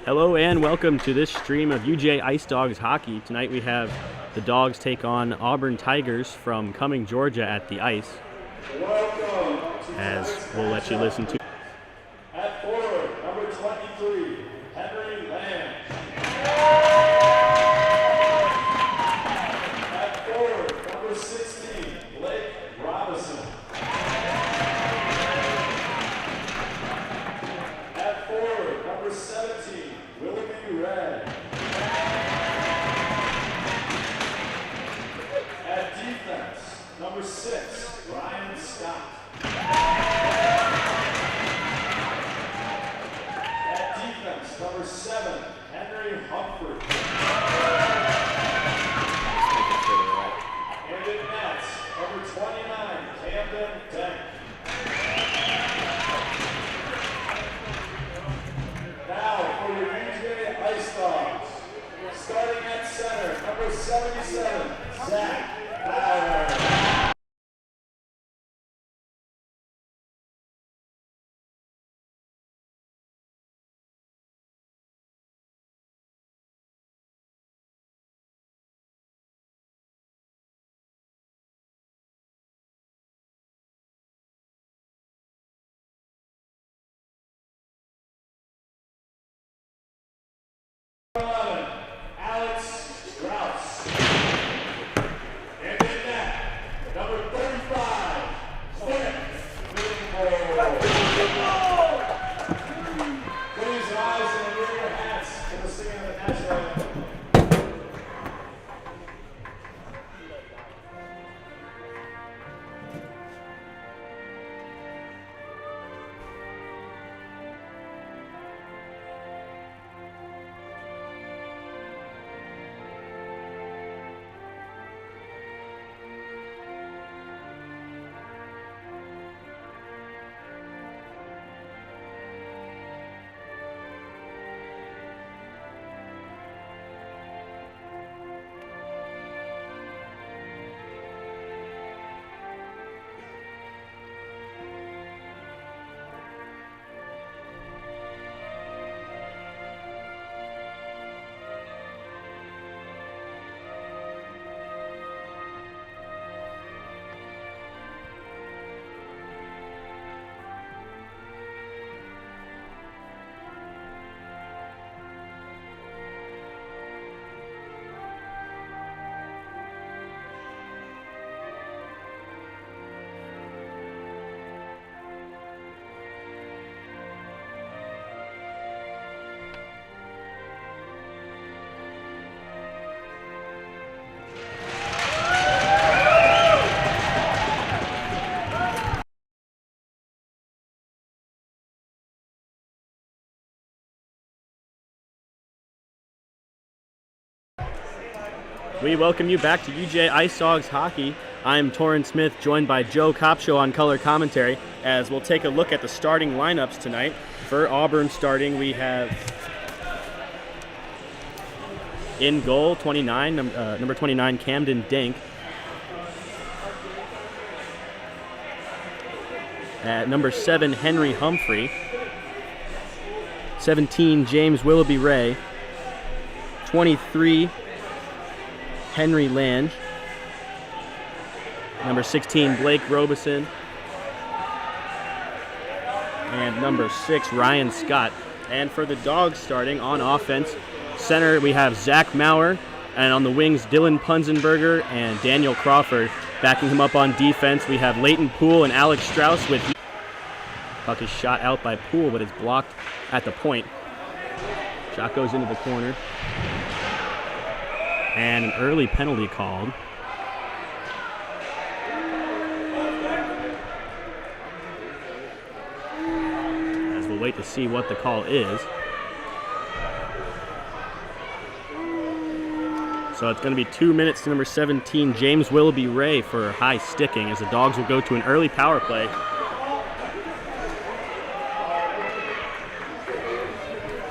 Hello and welcome to this stream of UGA Ice Dawgs hockey. Tonight we have the Dogs take on Auburn Tigers from Cumming, Georgia at the ice. As we'll let you listen to. At forward, number 23, Henry Land. At forward, number 16, Blake Robinson. At forward, number 17, Willoughby Red. At defense, number 6, Ryan Scott. At defense, number 7, Henry Humphrey. And in nets, number 29, Camden Dent. Now for your UGA Ice Dawgs. Starting at center, number 77, Zach Bauer. Alex Strauss. And in that, number 35, Flip Greenville. Please rise and wear your hats for the singing of the national anthem. We welcome you back to UGA Ice Dawgs hockey. I'm Torrin Smith, joined by Joe Kopshow on color commentary, as we'll take a look at the starting lineups tonight. For Auburn starting, we have in goal, number 29, Camden Dink. At number 7, Henry Humphrey. 17, James Willoughby Ray. 23, Henry Land. Number 16, Blake Robison. And number 6, Ryan Scott. And for the Dogs starting on offense, center we have Zach Maurer, and on the wings Dylan Punzenberger and Daniel Crawford. Backing him up on defense, we have Leighton Poole and Alex Strauss. With puck is shot out by Poole, but it's blocked at the point. Shot goes into the corner. And an early penalty called. As we'll wait to see what the call is. So it's going to be 2 minutes to number 17, James Willoughby Ray, for high sticking, as the Dogs will go to an early power play.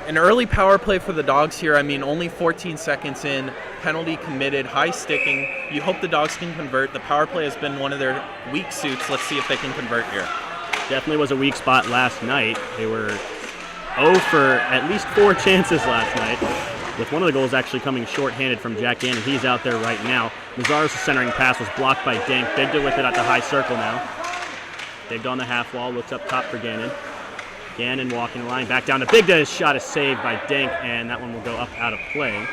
An early power play for the Dogs here. I mean, only 14 seconds in, penalty committed, high sticking. You hope the Dogs can convert. The power play has been one of their weak suits. Let's see if they can convert here. Definitely was a weak spot last night. They were 0 for at least 4 chances last night, with one of the goals actually coming short-handed from Jack Gannon. He's out there right now. Mazzaros' centering pass was blocked by Dink. Bigda with it at the high circle now. Bigda on the half wall, looks up top for Gannon. Gannon walking the line, back down to Bigda. His shot is saved by Dink, and that one will go up out of play.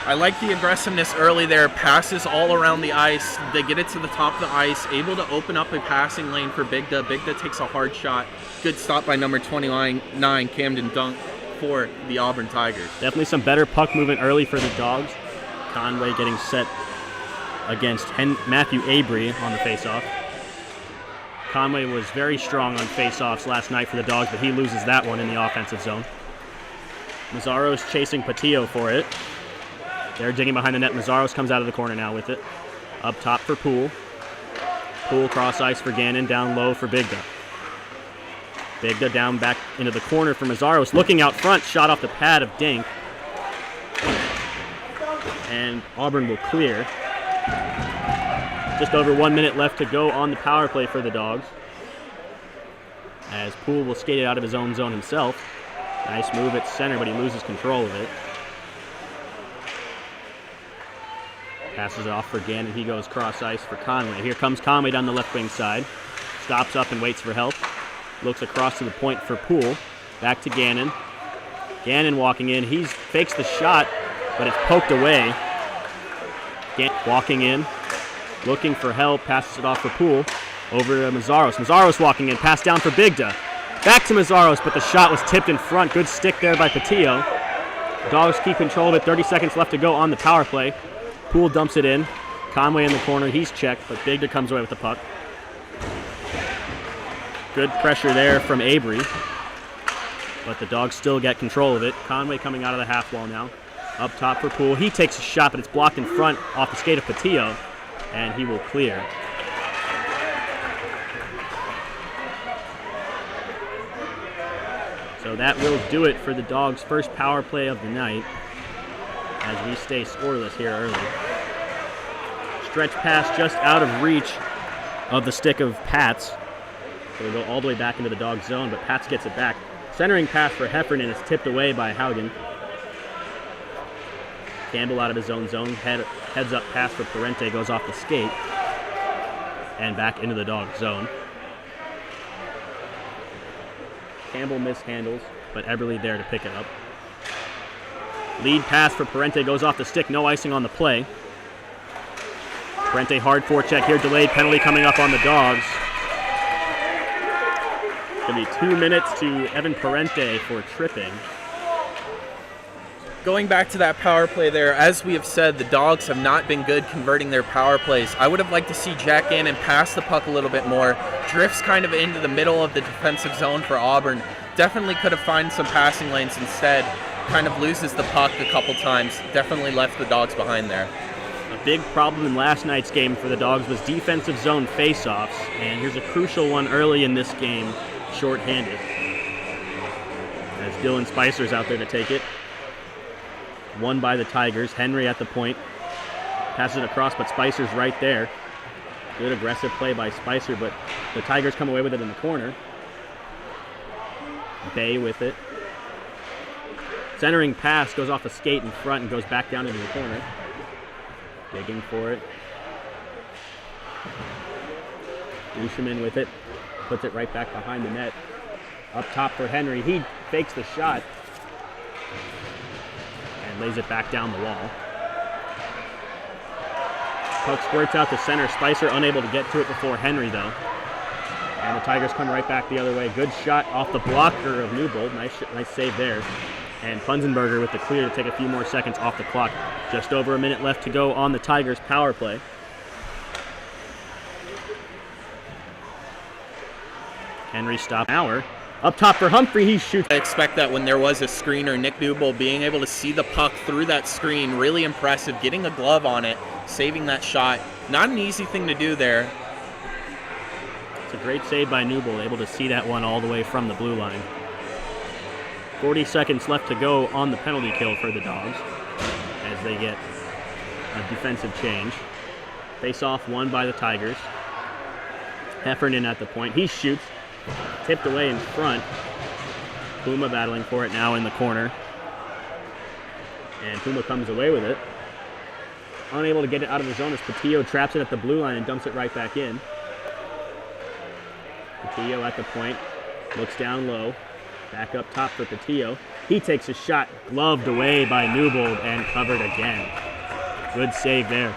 I like the aggressiveness early there. Passes all around the ice. They get it to the top of the ice, able to open up a passing lane for Bigda. Bigda takes a hard shot. Good stop by number 29, Camden Dunk for the Auburn Tigers. Definitely some better puck movement early for the Dogs. Conway getting set against Matthew Abry on the faceoff. Conway was very strong on faceoffs last night for the Dogs, but he loses that one in the offensive zone. Mazzaros chasing Patillo for it. They're digging behind the net. Mazzaros comes out of the corner now with it. Up top for Poole. Poole cross ice for Gannon, down low for Bigda. Bigda down back into the corner for Mazzaros. Looking out front, shot off the pad of Dink. And Auburn will clear. Just over 1 minute left to go on the power play for the Dogs, as Poole will skate it out of his own zone himself. Nice move at center, but he loses control of it. Passes it off for Gannon. He goes cross ice for Conway. Here comes Conway down the left wing side. Stops up and waits for help. Looks across to the point for Poole. Back to Gannon. Gannon walking in. He fakes the shot, but it's poked away. Gannon walking in. Looking for help. Passes it off for Poole. Over to Mazzaros. Mazzaros walking in. Pass down for Bigda. Back to Mazzaros, but the shot was tipped in front. Good stick there by Patillo. Dogs keep control of it. 30 seconds left to go on the power play. Poole dumps it in. Conway in the corner. He's checked, but Bigda comes away with the puck. Good pressure there from Abry, but the Dogs still get control of it. Conway coming out of the half wall now. Up top for Poole. He takes a shot, but it's blocked in front off the skate of Patillo, and he will clear. So that will do it for the Dogs' first power play of the night, as we stay scoreless here early. Stretch pass just out of reach of the stick of Pats. So we'll go all the way back into the Dogs' zone, but Pats gets it back. Centering pass for Heffernan is tipped away by Haugen. Campbell out of his own zone. Heads up pass for Parente goes off the skate and back into the Dogs' zone. Campbell mishandles, but Eberle there to pick it up. Lead pass for Parente goes off the stick. No icing on the play. Parente hard forecheck here. Delayed penalty coming up on the Dogs. Going to be 2 minutes to Evan Parente for tripping. Going back to that power play there, as we have said, the Dogs have not been good converting their power plays. I would have liked to see Jack Gannon pass the puck a little bit more. Drifts kind of into the middle of the defensive zone for Auburn. Definitely could have found some passing lanes instead. Kind of loses the puck a couple times. Definitely left the Dogs behind there. A big problem in last night's game for the Dogs was defensive zone faceoffs, and here's a crucial one early in this game, shorthanded. As Dylan Spicer's out there to take it. Won by the Tigers. Henry at the point. Passes it across, but Spicer's right there. Good aggressive play by Spicer, but the Tigers come away with it in the corner. Bay with it. Centering pass goes off the skate in front and goes back down into the corner. Digging for it. Usherman with it. Puts it right back behind the net. Up top for Henry. He fakes the shot and lays it back down the wall. Puck squirts out to center. Spicer unable to get to it before Henry, though. And the Tigers come right back the other way. Good shot off the blocker of Newbold. Nice save there. And Punzenberger with the clear to take a few more seconds off the clock. Just over a minute left to go on the Tigers' power play. Henry stopped. Up top for Humphrey, he shoots. I expect that when there was a screener, Nick Newbold being able to see the puck through that screen, really impressive. Getting a glove on it, saving that shot. Not an easy thing to do there. It's a great save by Newbold, able to see that one all the way from the blue line. 40 seconds left to go on the penalty kill for the Dogs as they get a defensive change. Face-off won by the Tigers. Heffernan at the point. He shoots. tipped away in front. Puma battling for it now in the corner. And Puma comes away with it. Unable to get it out of the zone as Patillo traps it at the blue line and dumps it right back in. Patillo at the point, looks down low, back up top for Patillo. He takes a shot, gloved away by Newbold and covered again. Good save there.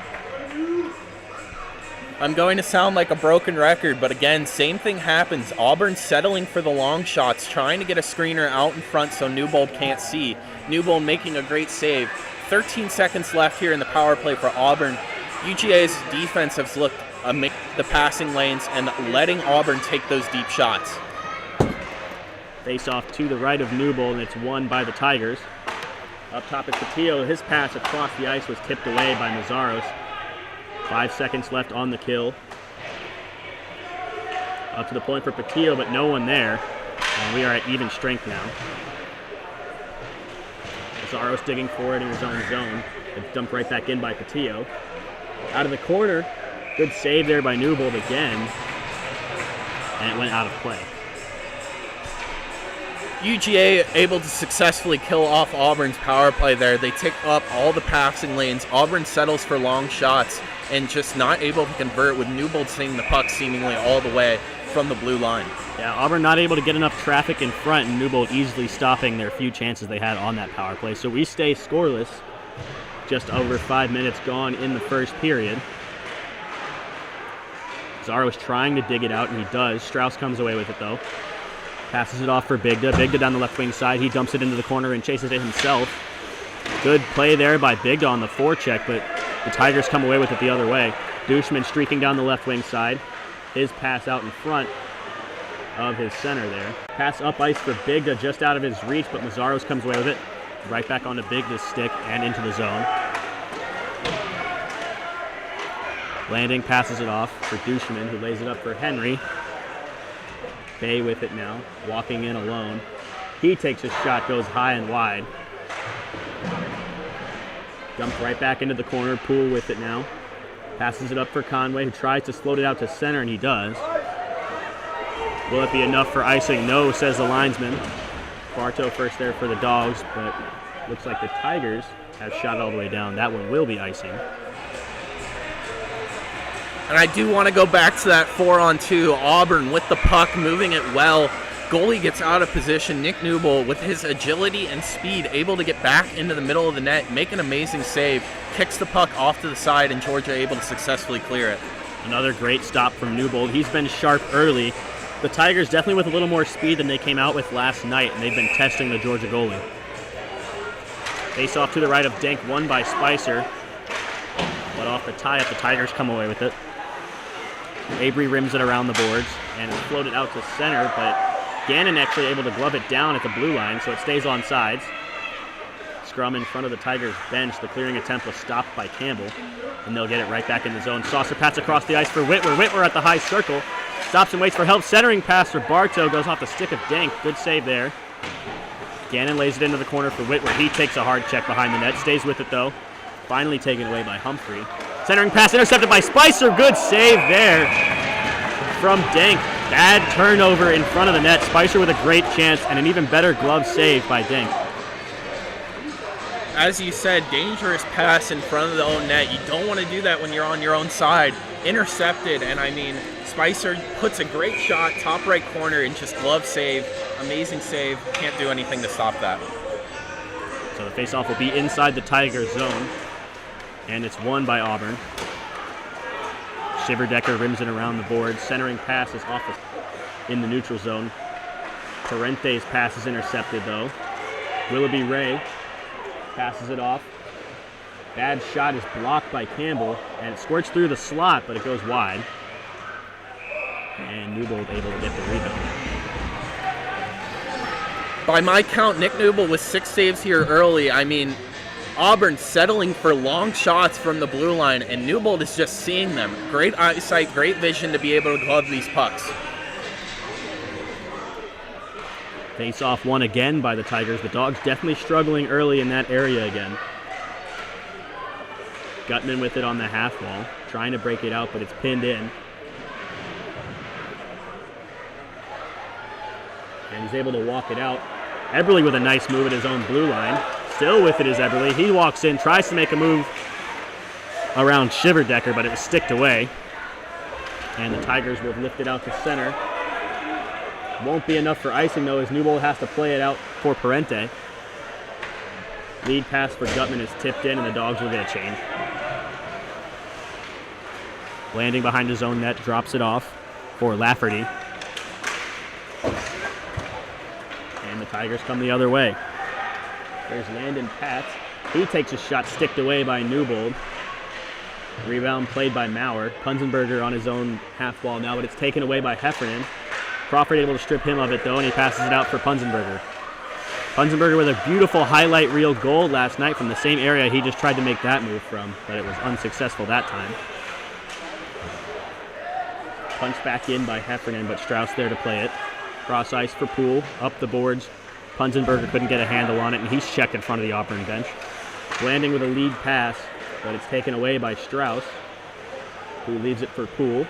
I'm going to sound like a broken record, but again, same thing happens. Auburn settling for the long shots, trying to get a screener out in front so Newbold can't see. Newbold making a great save. 13 seconds left here in the power play for Auburn. UGA's defense has looked amazing, the passing lanes and letting Auburn take those deep shots. Face off to the right of Newbold, and it's won by the Tigers. Up top is Patillo. His pass across the ice was tipped away by Mazzaros. 5 seconds left on the kill. Up to the point for Patillo, but no one there. And we are at even strength now. Mazzaros digging forward in his own zone. It's dumped right back in by Patillo. Out of the corner. Good save there by Newbold again. And it went out of play. UGA able to successfully kill off Auburn's power play there. They take up all the passing lanes. Auburn settles for long shots and just not able to convert, with Newbold seeing the puck seemingly all the way from the blue line. Yeah, Auburn not able to get enough traffic in front, and Newbold easily stopping their few chances they had on that power play. So we stay scoreless. Just over 5 minutes gone in the first period. Mazzaros trying to dig it out, and he does. Strauss comes away with it, though. Passes it off for Bigda. Bigda down the left wing side. He dumps it into the corner and chases it himself. Good play there by Bigda on the forecheck, but the Tigers come away with it the other way. Dushman streaking down the left wing side. His pass out in front of his center there. Pass up ice for Bigda, just out of his reach, but Mazzaros comes away with it. Right back onto Bigda's stick and into the zone. Landing passes it off for Dushman, who lays it up for Henry. Bay with it now, walking in alone. He takes a shot, goes high and wide. Dumped right back into the corner. Poole with it now. Passes it up for Conway, who tries to float it out to center, and he does. Will it be enough for icing? No, says the linesman. Bartow first there for the Dogs, but looks like the Tigers have shot it all the way down. That one will be icing. And I do want to go back to that 4-on-2. Auburn with the puck, moving it well. Goalie gets out of position. Nick Newbold, with his agility and speed, able to get back into the middle of the net, make an amazing save, kicks the puck off to the side, and Georgia able to successfully clear it. Another great stop from Newbold. He's been sharp early. The Tigers definitely with a little more speed than they came out with last night, and they've been testing the Georgia goalie. Face off to the right of Denk, won by Spicer. But off the tie-up, the Tigers come away with it. Avery rims it around the boards and it's floated out to center, but Gannon actually able to glove it down at the blue line, so it stays on sides. Scrum in front of the Tigers bench. The clearing attempt was stopped by Campbell, and they'll get it right back in the zone. Saucer pats across the ice for Whitwer. Whitwer at the high circle. Stops and waits for help. Centering pass for Bartow. Goes off the stick of Denk. Good save there. Gannon lays it into the corner for Whitwer. He takes a hard check behind the net. Stays with it, though. Finally taken away by Humphrey. Centering pass intercepted by Spicer. Good save there from Denk. Bad turnover in front of the net. Spicer with a great chance and an even better glove save by Denk. As you said, dangerous pass in front of the own net. You don't want to do that when you're on your own side. Intercepted, and I mean, Spicer puts a great shot, top right corner, and just glove save. Amazing save. Can't do anything to stop that. So the faceoff will be inside the Tigers zone, and it's won by Auburn. Shiverdecker rims it around the board. Centering pass is off in the neutral zone. Torrente's pass is intercepted, though. Willoughby Ray passes it off. Bad shot is blocked by Campbell, and it squirts through the slot, but it goes wide. And Newbold able to get the rebound. By my count, Nick Newbold with 6 saves here early. I mean, Auburn settling for long shots from the blue line, and Newbold is just seeing them. Great eyesight, great vision to be able to glove these pucks. Face off won again by the Tigers. The Dogs definitely struggling early in that area again. Gutman with it on the half wall, trying to break it out, but it's pinned in. and he's able to walk it out. Eberle with a nice move at his own blue line. Still with it is Eberle. He walks in, tries to make a move around Shiverdecker, but it was sticked away. And the Tigers will lift it out to center. Won't be enough for icing, though, as Newbold has to play it out for Parente. Lead pass for Gutman is tipped in, and the Dogs will get a change. Landing behind his own net, drops it off for Lafferty. And the Tigers come the other way. There's Landon Patz. He takes a shot sticked away by Newbold. Rebound played by Maurer. Punzenberger on his own half wall now, but it's taken away by Heffernan. Crawford able to strip him of it, though, and he passes it out for Punzenberger. Punzenberger with a beautiful highlight reel goal last night from the same area he just tried to make that move from, but it was unsuccessful that time. Punched back in by Heffernan, but Strauss there to play it. Cross ice for Poole, up the boards. Punzenberger couldn't get a handle on it, and he's checked in front of the Auburn bench. Landing with a lead pass, but it's taken away by Strauss, who leaves it for Poole.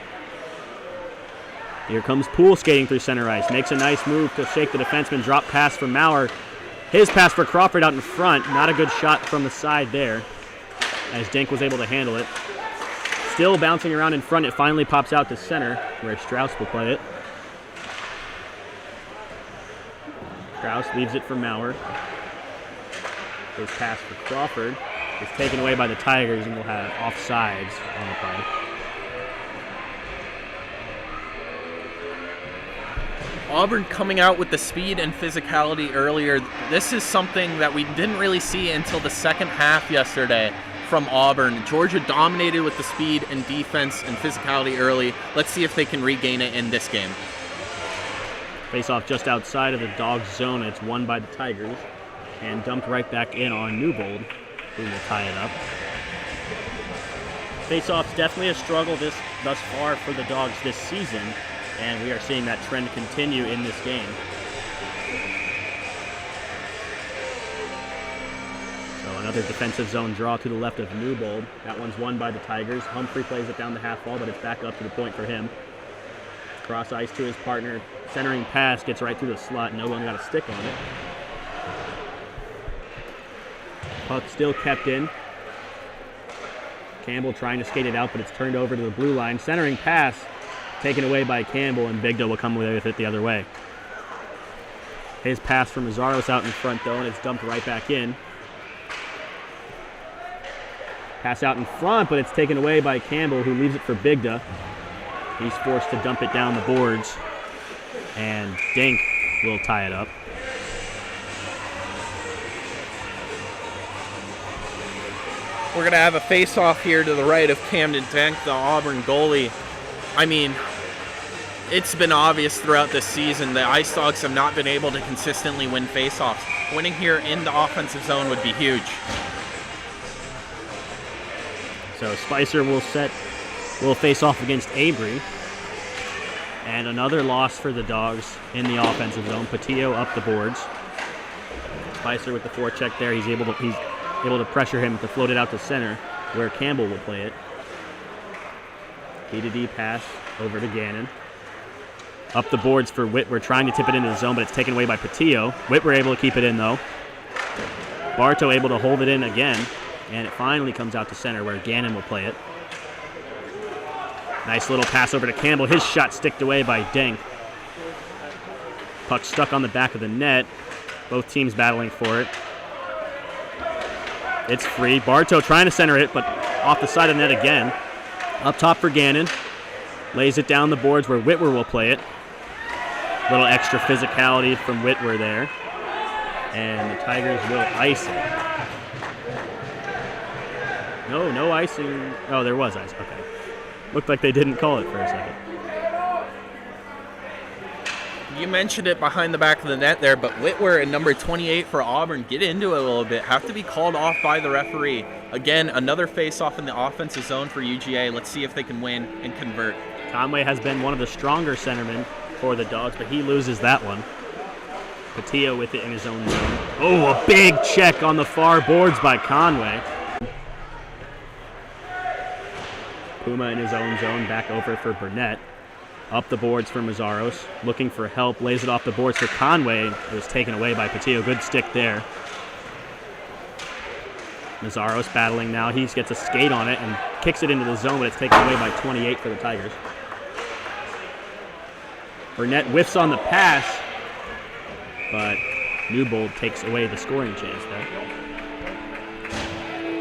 Here comes Poole skating through center ice. Makes a nice move to shake the defenseman. Drop pass for Maurer. His pass for Crawford out in front. Not a good shot from the side there, as Dink was able to handle it. Still bouncing around in front. It finally pops out to center, where Strauss will play it. Strauss leaves it for Maurer. His pass for Crawford is taken away by the Tigers, and we'll have offsides on the play. Auburn coming out with the speed and physicality earlier. This is something that we didn't really see until the second half yesterday from Auburn. Georgia dominated with the speed and defense and physicality early. Let's see if they can regain it in this game. Face off just outside of the Dogs zone. It's won by the Tigers and dumped right back in on Newbold, who will tie it up. Face-off's definitely a struggle thus far for the Dogs this season, and we are seeing that trend continue in this game. So another defensive zone draw to the left of Newbold. That one's won by the Tigers. Humphrey plays it down the half wall, but it's back up to the point for him. Cross ice to his partner. Centering pass gets right through the slot. No one got a stick on it. Puck still kept in. Campbell trying to skate it out, but it's turned over to the blue line. Centering pass taken away by Campbell, and Bigdo will come away with it the other way. His pass from Mazaros out in front, though, and it's dumped right back in. Pass out in front, but it's taken away by Campbell, who leaves it for Bigda. He's forced to dump it down the boards, and Dink will tie it up. We're going to have a face-off here to the right of Camden Dink, the Auburn goalie. I mean, it's been obvious throughout this season that Ice Dawgs have not been able to consistently win face-offs. Winning here in the offensive zone would be huge. So Spicer will face off against Avery. And another loss for the Dogs in the offensive zone. Patillo up the boards. Spicer with the forecheck there. He's able to pressure him to float it out to center, where Campbell will play it. D-to-D pass over to Gannon. Up the boards for Whitwer, trying to tip it into the zone, but it's taken away by Patillo. Whitwer able to keep it in, though. Bartow able to hold it in again, and it finally comes out to center, where Gannon will play it. Nice little pass over to Campbell. His shot sticked away by Dink. Puck stuck on the back of the net. Both teams battling for it. It's free. Bartow trying to center it, but off the side of the net again. Up top for Gannon. Lays it down the boards where Whitwer will play it. Little extra physicality from Whitwer there. And the Tigers will ice it. No icing. Oh, there was ice. Okay. Looked like they didn't call it for a second. You mentioned it behind the back of the net there, but Whitwer and number 28 for Auburn get into it a little bit. Have to be called off by the referee. Again, another face-off in the offensive zone for UGA. Let's see if they can win and convert. Conway has been one of the stronger centermen for the Dogs, but he loses that one. Patillo with it in his own zone. Oh, a big check on the far boards by Conway. Puma in his own zone, back over for Burnett. Up the boards for Mazzaros, looking for help, lays it off the boards for Conway. It was taken away by Patillo. Good stick there. Mazzaros battling now. He gets a skate on it and kicks it into the zone, but it's taken away by 28 for the Tigers. Burnett whiffs on the pass, but Newbold takes away the scoring chance there.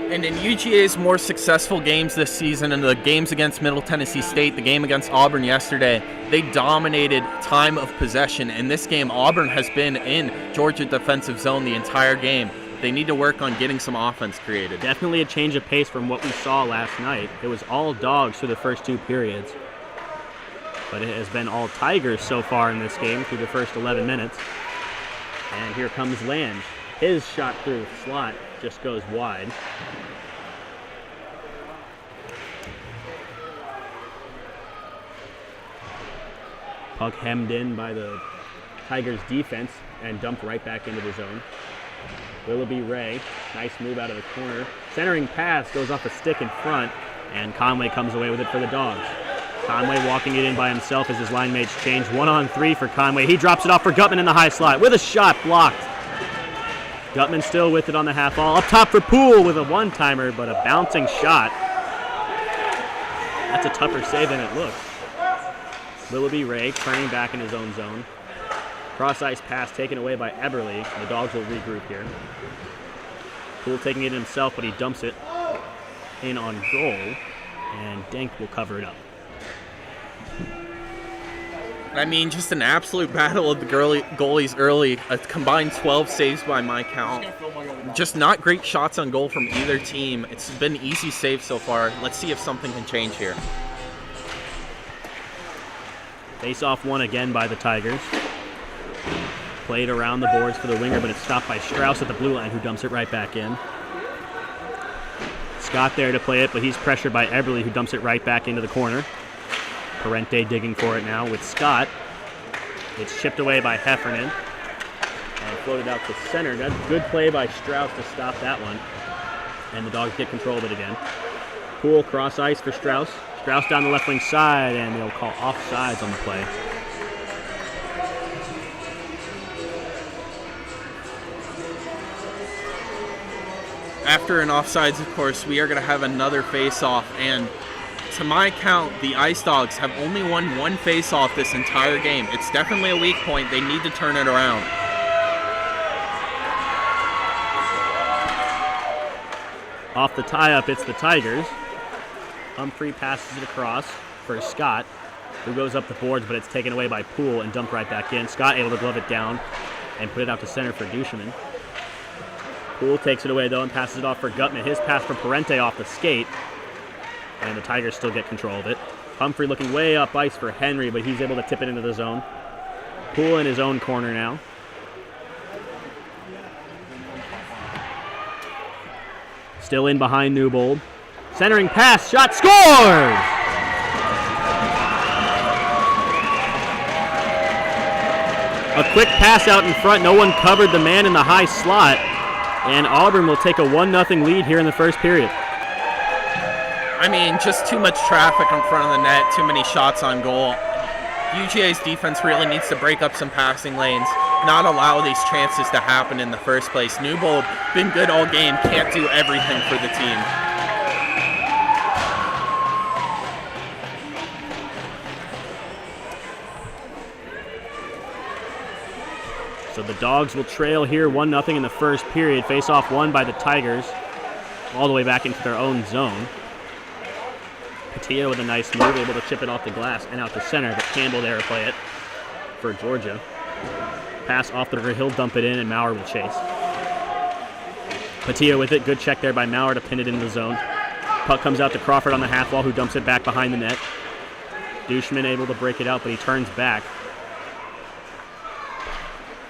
And in UGA's more successful games this season, and the games against Middle Tennessee State, the game against Auburn yesterday, they dominated time of possession. In this game, Auburn has been in Georgia defensive zone the entire game. They need to work on getting some offense created. Definitely a change of pace from what we saw last night. It was all Dogs through the first 2 periods. But it has been all Tigers so far in this game through the first 11 minutes. And here comes Lange. His shot through the slot just goes wide. Puck hemmed in by the Tigers defense and dumped right back into the zone. Willoughby Ray, nice move out of the corner. Centering pass goes off a stick in front, and Conway comes away with it for the Dogs. Conway walking it in by himself as his line mates change. 1-on-3 for Conway. He drops it off for Gutman in the high slot with a shot blocked. Gutman still with it on the half wall. Up top for Poole with a one-timer, but a bouncing shot. That's a tougher save than it looks. Willoughby Ray turning back in his own zone. Cross-ice pass taken away by Eberle. The Dogs will regroup here. Poole taking it himself, but he dumps it in on goal, and Denk will cover it up. I mean, just an absolute battle of the goalies early. A combined 12 saves by my count. Just not great shots on goal from either team. It's been easy saves so far. Let's see if something can change here. Face-off one again by the Tigers. Played around the boards for the winger, but it's stopped by Strauss at the blue line, who dumps it right back in. Scott there to play it, but he's pressured by Eberle, who dumps it right back into the corner. Parente digging for it now with Scott. It's chipped away by Heffernan and floated out to center. That's good play by Strauss to stop that one. And the Dogs get control of it again. Poole cross ice for Strauss. Strauss down the left wing side, and they'll call offsides on the play. After an offsides, of course, we are going to have another face-off, and to my count, the Ice Dawgs have only won one face-off this entire game. It's definitely a weak point. They need to turn it around. Off the tie-up, it's the Tigers. Humphrey passes it across for Scott, who goes up the boards, but it's taken away by Poole and dumped right back in. Scott able to glove it down and put it out to center for Duchemin. Poole takes it away, though, and passes it off for Gutman. His pass from Parente off the skate, and the Tigers still get control of it. Humphrey looking way up ice for Henry, but he's able to tip it into the zone. Poole in his own corner now. Still in behind Newbold. Centering pass, shot, scored! A quick pass out in front. No one covered the man in the high slot. And Auburn will take a 1-0 lead here in the first period. I mean, just too much traffic in front of the net, too many shots on goal. UGA's defense really needs to break up some passing lanes, not allow these chances to happen in the first place. Newbold, been good all game, can't do everything for the team. So the Dogs will trail here 1-0 in the first period. Face-off won by the Tigers all the way back into their own zone. Patillo with a nice move, able to chip it off the glass and out to center, but Campbell there to play it for Georgia. Pass off the river, he'll dump it in, and Maurer will chase. Patillo with it, good check there by Maurer to pin it in the zone. Puck comes out to Crawford on the half wall, who dumps it back behind the net. Duchemin able to break it out, but he turns back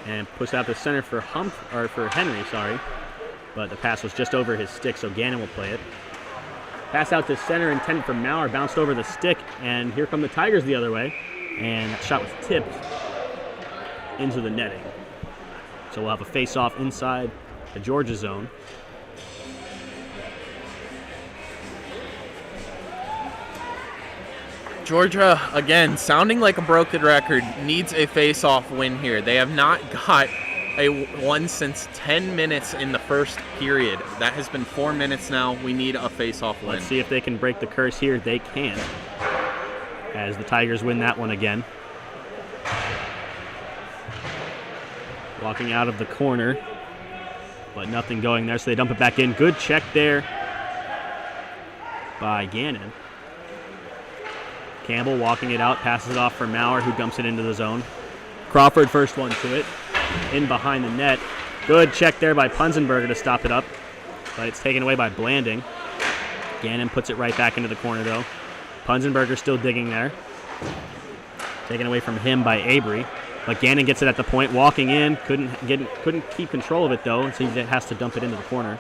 and puts out the center for Henry, but the pass was just over his stick, so Gannon will play it. Pass out to center, intended for Maurer, bounced over the stick, and here come the Tigers the other way, and that shot was tipped into the netting. So we'll have a face-off inside the Georgia zone. Georgia, again, sounding like a broken record, needs a face-off win here. They have not got a one since 10 minutes in the first period. That has been 4 minutes now. We need a face-off win. Let's see if they can break the curse here. They can, as the Tigers win that one again. Walking out of the corner, but nothing going there, so they dump it back in. Good check there by Gannon. Campbell walking it out, passes it off for Maurer, who dumps it into the zone. Crawford first one to it, in behind the net. Good check there by Punzenberger to stop it up, but it's taken away by Blanding. Gannon puts it right back into the corner, though. Punzenberger still digging there. Taken away from him by Avery, but Gannon gets it at the point, walking in. Couldn't keep control of it, though, so he has to dump it into the corner.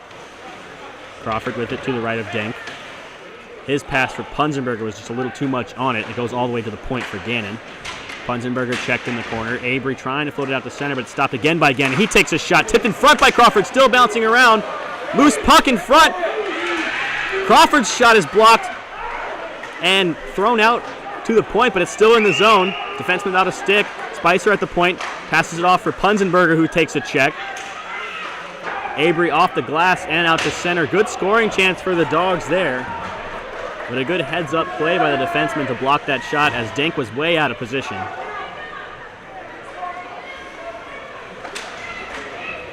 Crawford with it to the right of Denk. His pass for Punzenberger was just a little too much on it. It goes all the way to the point for Gannon. Punzenberger checked in the corner. Avery trying to float it out to center, but it's stopped again by Gannon. He takes a shot, tipped in front by Crawford, still bouncing around. Loose puck in front. Crawford's shot is blocked and thrown out to the point, but it's still in the zone. Defenseman without a stick. Spicer at the point, passes it off for Punzenberger, who takes a check. Avery off the glass and out to center. Good scoring chance for the Dogs there. But a good heads-up play by the defenseman to block that shot as Denk was way out of position.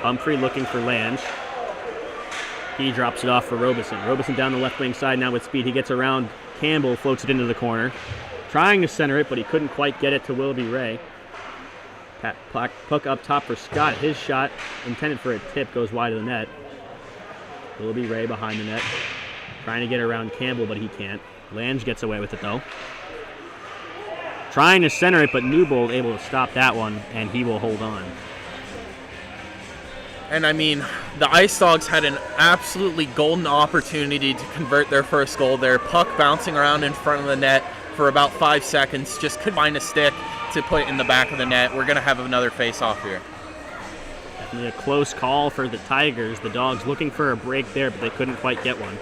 Humphrey looking for Lange. He drops it off for Robeson. Robeson down the left wing side now with speed. He gets around Campbell, floats it into the corner. Trying to center it, but he couldn't quite get it to Willoughby Ray. Puck up top for Scott. His shot, intended for a tip, goes wide of the net. Willoughby Ray behind the net. Trying to get around Campbell, but he can't. Lange gets away with it, though. Trying to center it, but Newbold able to stop that one, and he will hold on. And I mean, the Ice Dawgs had an absolutely golden opportunity to convert their first goal there. Puck bouncing around in front of the net for about 5 seconds. Just couldn't find a stick to put in the back of the net. We're going to have another face-off here. Definitely a close call for the Tigers. The Dogs looking for a break there, but they couldn't quite get one.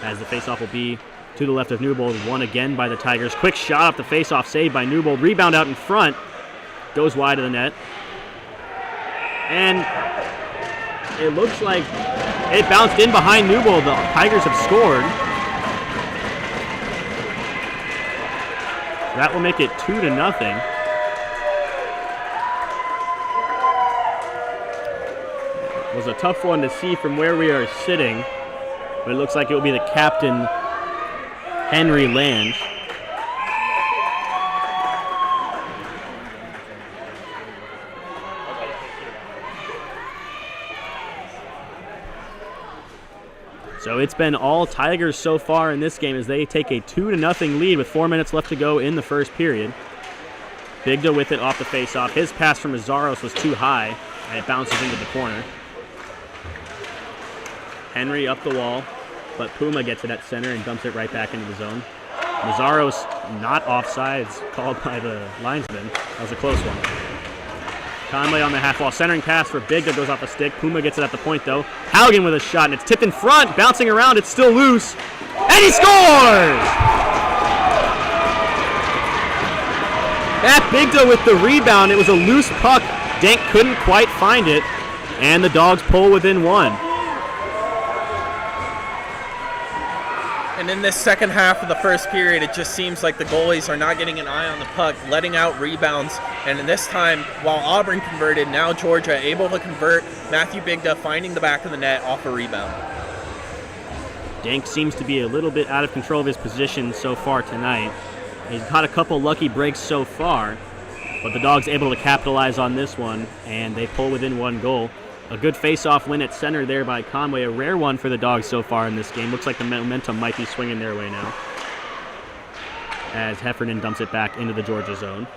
As the face-off will be to the left of Newbold. Won again by the Tigers. Quick shot off the face-off, saved by Newbold. Rebound out in front. Goes wide of the net. And it looks like it bounced in behind Newbold. The Tigers have scored. That will make it 2-0. It was a tough one to see from where we are sitting. But it looks like it will be the captain, Henry Lange. So it's been all Tigers so far in this game as they take a 2-0 lead with 4 minutes left to go in the first period. Bigda with it off the faceoff. His pass from Mazaros was too high, and it bounces into the corner. Henry up the wall, but Puma gets it at center and dumps it right back into the zone. Mazaros not offsides, called by the linesman. That was a close one. Conway on the half wall, centering pass for Bigda, goes off a stick. Puma gets it at the point though. Haugen with a shot, and it's tipped in front, bouncing around, it's still loose, and he scores! At Bigda with the rebound, it was a loose puck. Denk couldn't quite find it, and the Dogs pull within one. And in this second half of the first period, it just seems like the goalies are not getting an eye on the puck, letting out rebounds. And in this time, while Auburn converted, now Georgia able to convert. Matthew Bigda finding the back of the net off a rebound. Denk seems to be a little bit out of control of his position so far tonight. He's caught a couple lucky breaks so far, but the Dogs able to capitalize on this one, and they pull within one goal. A good face-off win at center there by Conway. A rare one for the Dogs so far in this game. Looks like the momentum might be swinging their way now. As Heffernan dumps it back into the Georgia zone.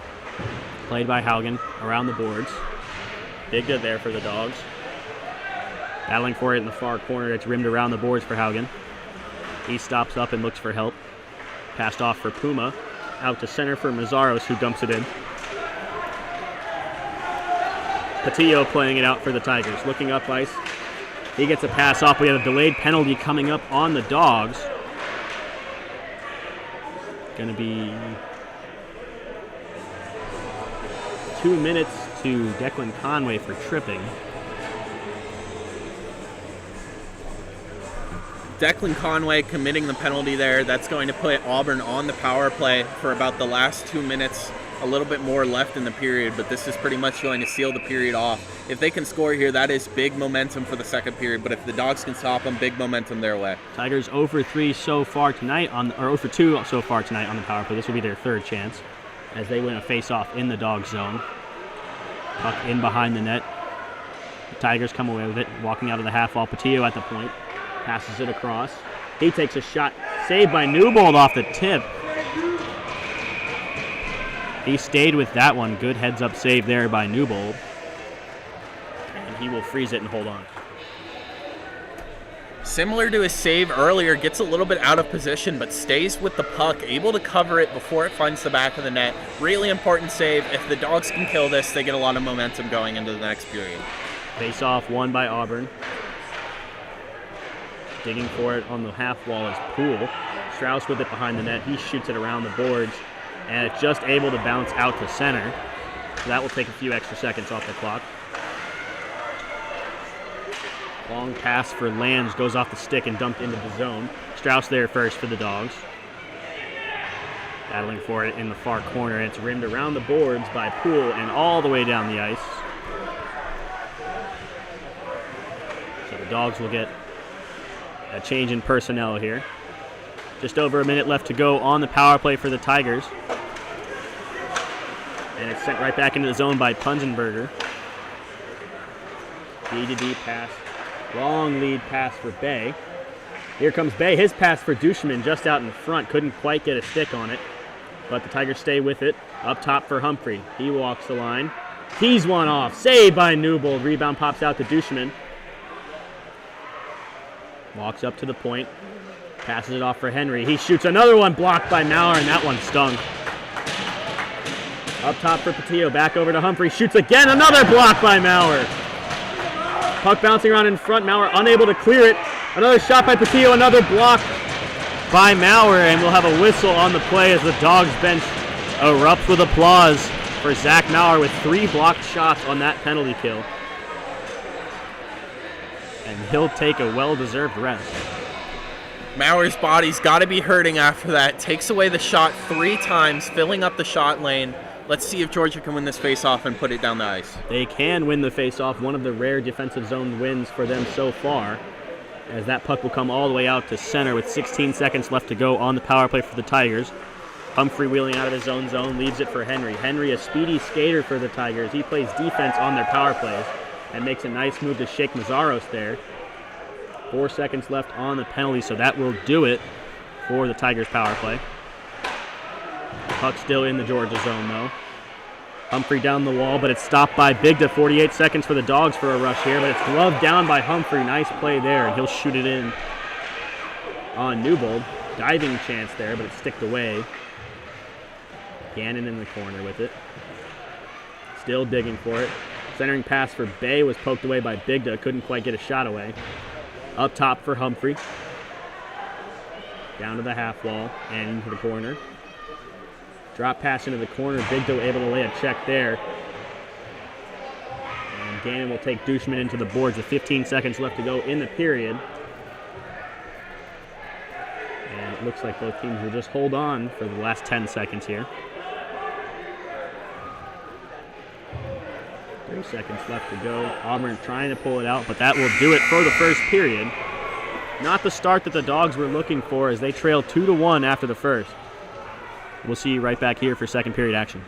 Played by Haugen around the boards. Bigda there for the Dogs. Battling for it in the far corner. It's rimmed around the boards for Haugen. He stops up and looks for help. Passed off for Puma. Out to center for Mazaros, who dumps it in. Patillo playing it out for the Tigers. Looking up ice. He gets a pass off. We have a delayed penalty coming up on the Dogs. Going to be 2 minutes to Declan Conway for tripping. Declan Conway committing the penalty there. That's going to put Auburn on the power play for about the last 2 minutes. A little bit more left in the period, but this is pretty much going to seal the period off. If they can score here, that is big momentum for the second period, but if the Dogs can stop them, big momentum their way. Tigers 0 for 3 so far tonight, or 0 for 2 so far tonight on the power play. This will be their third chance as they win a face-off in the Dog zone. Puck in behind the net. The Tigers come away with it, walking out of the half wall. Patillo at the point, passes it across. He takes a shot, saved by Newbold off the tip. He stayed with that one. Good heads-up save there by Newbold. And he will freeze it and hold on. Similar to his save earlier, gets a little bit out of position, but stays with the puck, able to cover it before it finds the back of the net. Really important save. If the Dogs can kill this, they get a lot of momentum going into the next period. Face-off won by Auburn. Digging for it on the half wall is Poole. Strauss with it behind the net. He shoots it around the boards, and it's just able to bounce out to center. So that will take a few extra seconds off the clock. Long pass for Lange goes off the stick and dumped into the zone. Strauss there first for the Dogs. Battling for it in the far corner. It's rimmed around the boards by Poole and all the way down the ice. So the Dogs will get a change in personnel here. Just over a minute left to go on the power play for the Tigers. And it's sent right back into the zone by Punzenberger. D-to-D pass. Long lead pass for Bay. Here comes Bay. His pass for Duchemin just out in front. Couldn't quite get a stick on it. But the Tigers stay with it. Up top for Humphrey. He walks the line. Tees one off. Saved by Newbold. Rebound pops out to Duchemin. Walks up to the point. Passes it off for Henry. He shoots another one, blocked by Maurer, and that one stung. Up top for Patillo. Back over to Humphrey. Shoots again. Another block by Maurer. Puck bouncing around in front. Maurer unable to clear it. Another shot by Patillo. Another block by Maurer, and we'll have a whistle on the play as the Dogs bench erupts with applause for Zach Maurer with 3 blocked shots on that penalty kill. And he'll take a well-deserved rest. Maurer's body's got to be hurting after that. Takes away the shot 3 times, filling up the shot lane. Let's see if Georgia can win this face-off and put it down the ice. They can win the face-off, one of the rare defensive zone wins for them so far, as that puck will come all the way out to center with 16 seconds left to go on the power play for the Tigers. Humphrey wheeling out of his own zone, leaves it for Henry. Henry, a speedy skater for the Tigers. He plays defense on their power plays and makes a nice move to shake Mazzaros there. 4 seconds left on the penalty, so that will do it for the Tigers' power play. Puck still in the Georgia zone, though. Humphrey down the wall, but it's stopped by Bigda. 48 seconds for the Dogs for a rush here, but it's gloved down by Humphrey. Nice play there, and he'll shoot it in on Newbold. Diving chance there, but it's sticked away. Gannon in the corner with it. Still digging for it. Centering pass for Bay was poked away by Bigda. Couldn't quite get a shot away. Up top for Humphrey. Down to the half wall and into the corner. Drop pass into the corner. Bigdo able to lay a check there. And Gannon will take Duchemin into the boards with 15 seconds left to go in the period. And it looks like both teams will just hold on for the last 10 seconds here. 3 seconds left to go. Auburn trying to pull it out, but that will do it for the first period. Not the start that the Dogs were looking for as they trail 2-1 after the first. We'll see you right back here for second period action.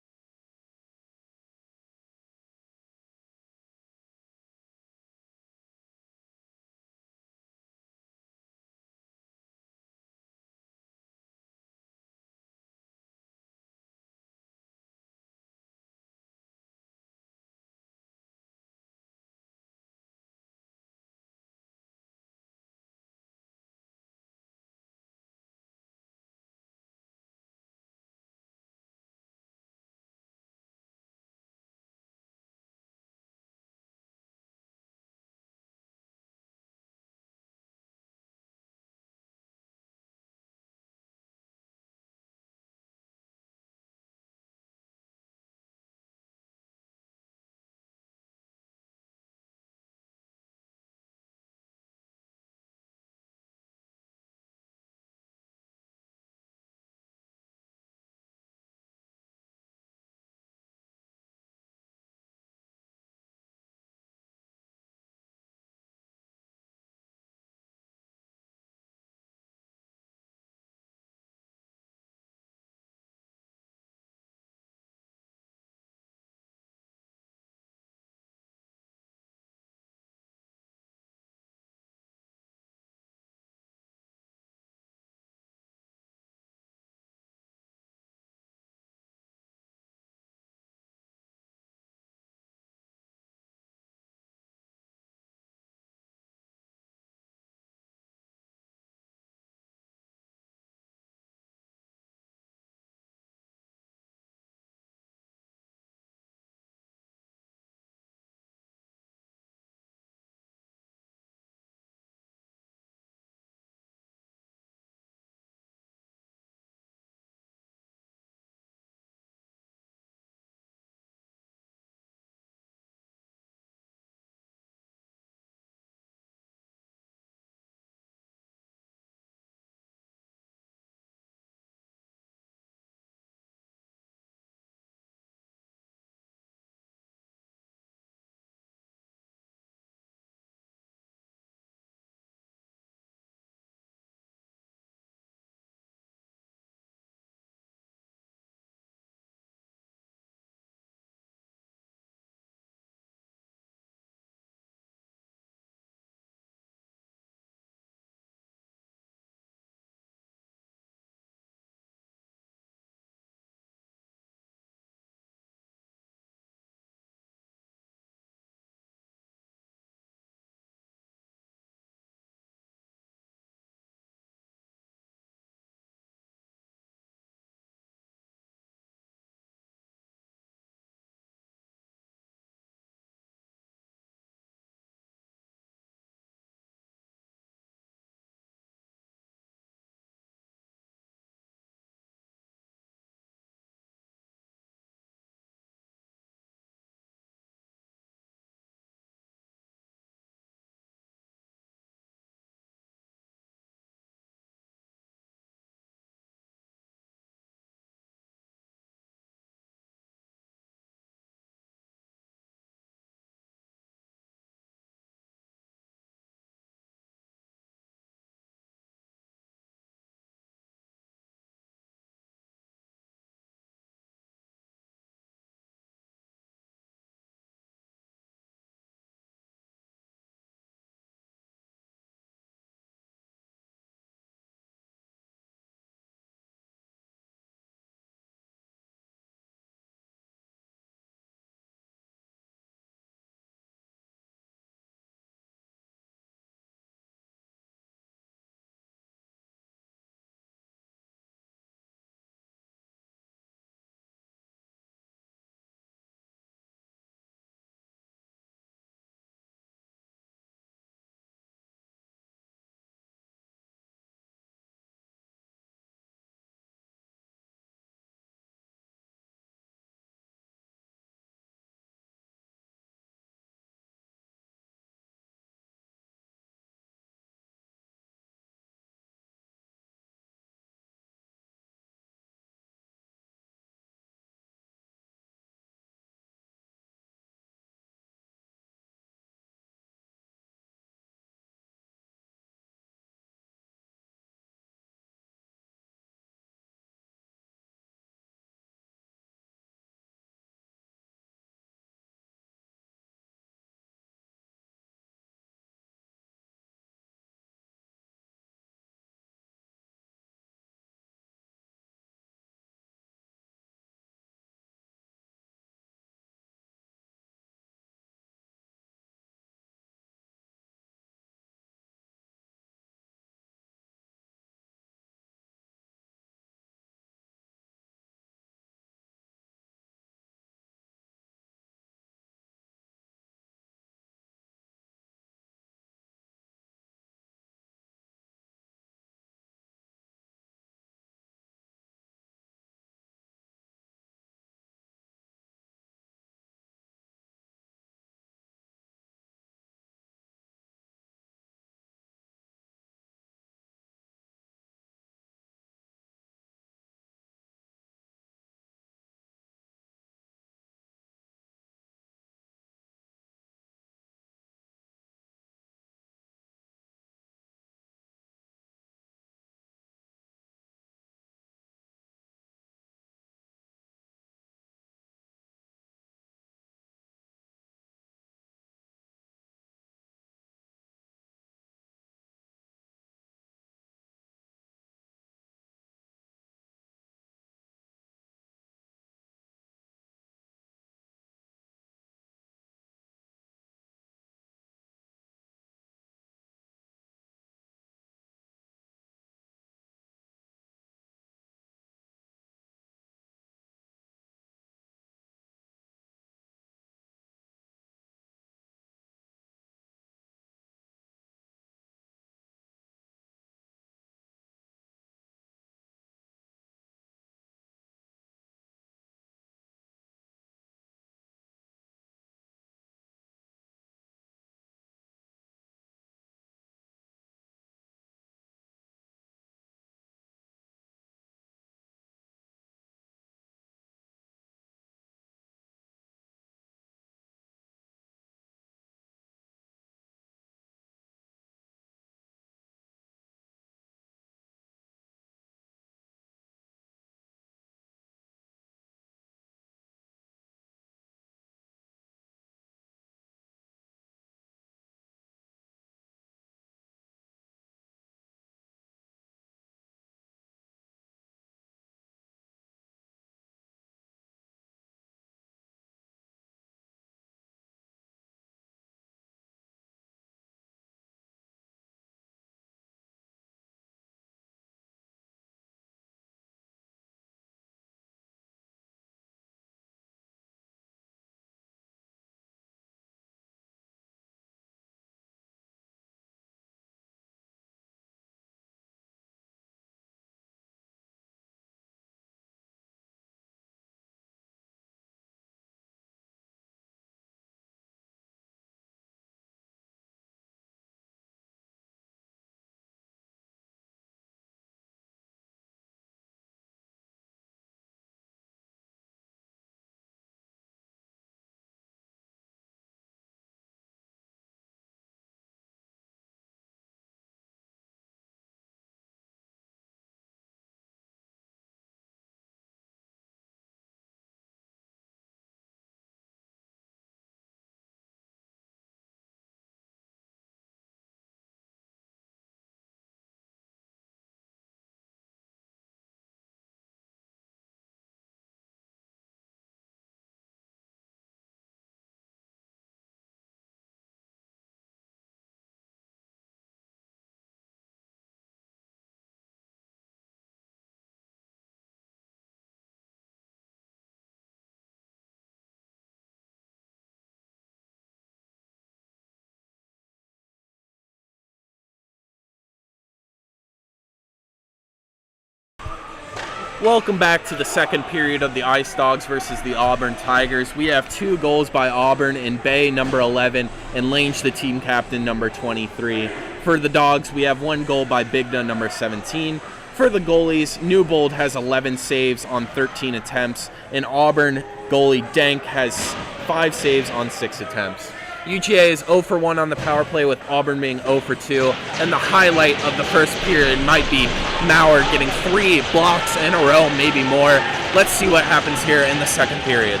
Welcome back to the second period of the Ice Dawgs versus the Auburn Tigers. We have 2 goals by Auburn in Bay, number 11, and Lange, the team captain, number 23. For the Dogs, we have 1 goal by Bigda, number 17. For the goalies, Newbold has 11 saves on 13 attempts, and Auburn goalie Dank has 5 saves on 6 attempts. UGA is 0 for 1 on the power play, with Auburn being 0 for 2, and the highlight of the first period might be Maurer getting 3 blocks in a row, maybe more. Let's see what happens here in the second period.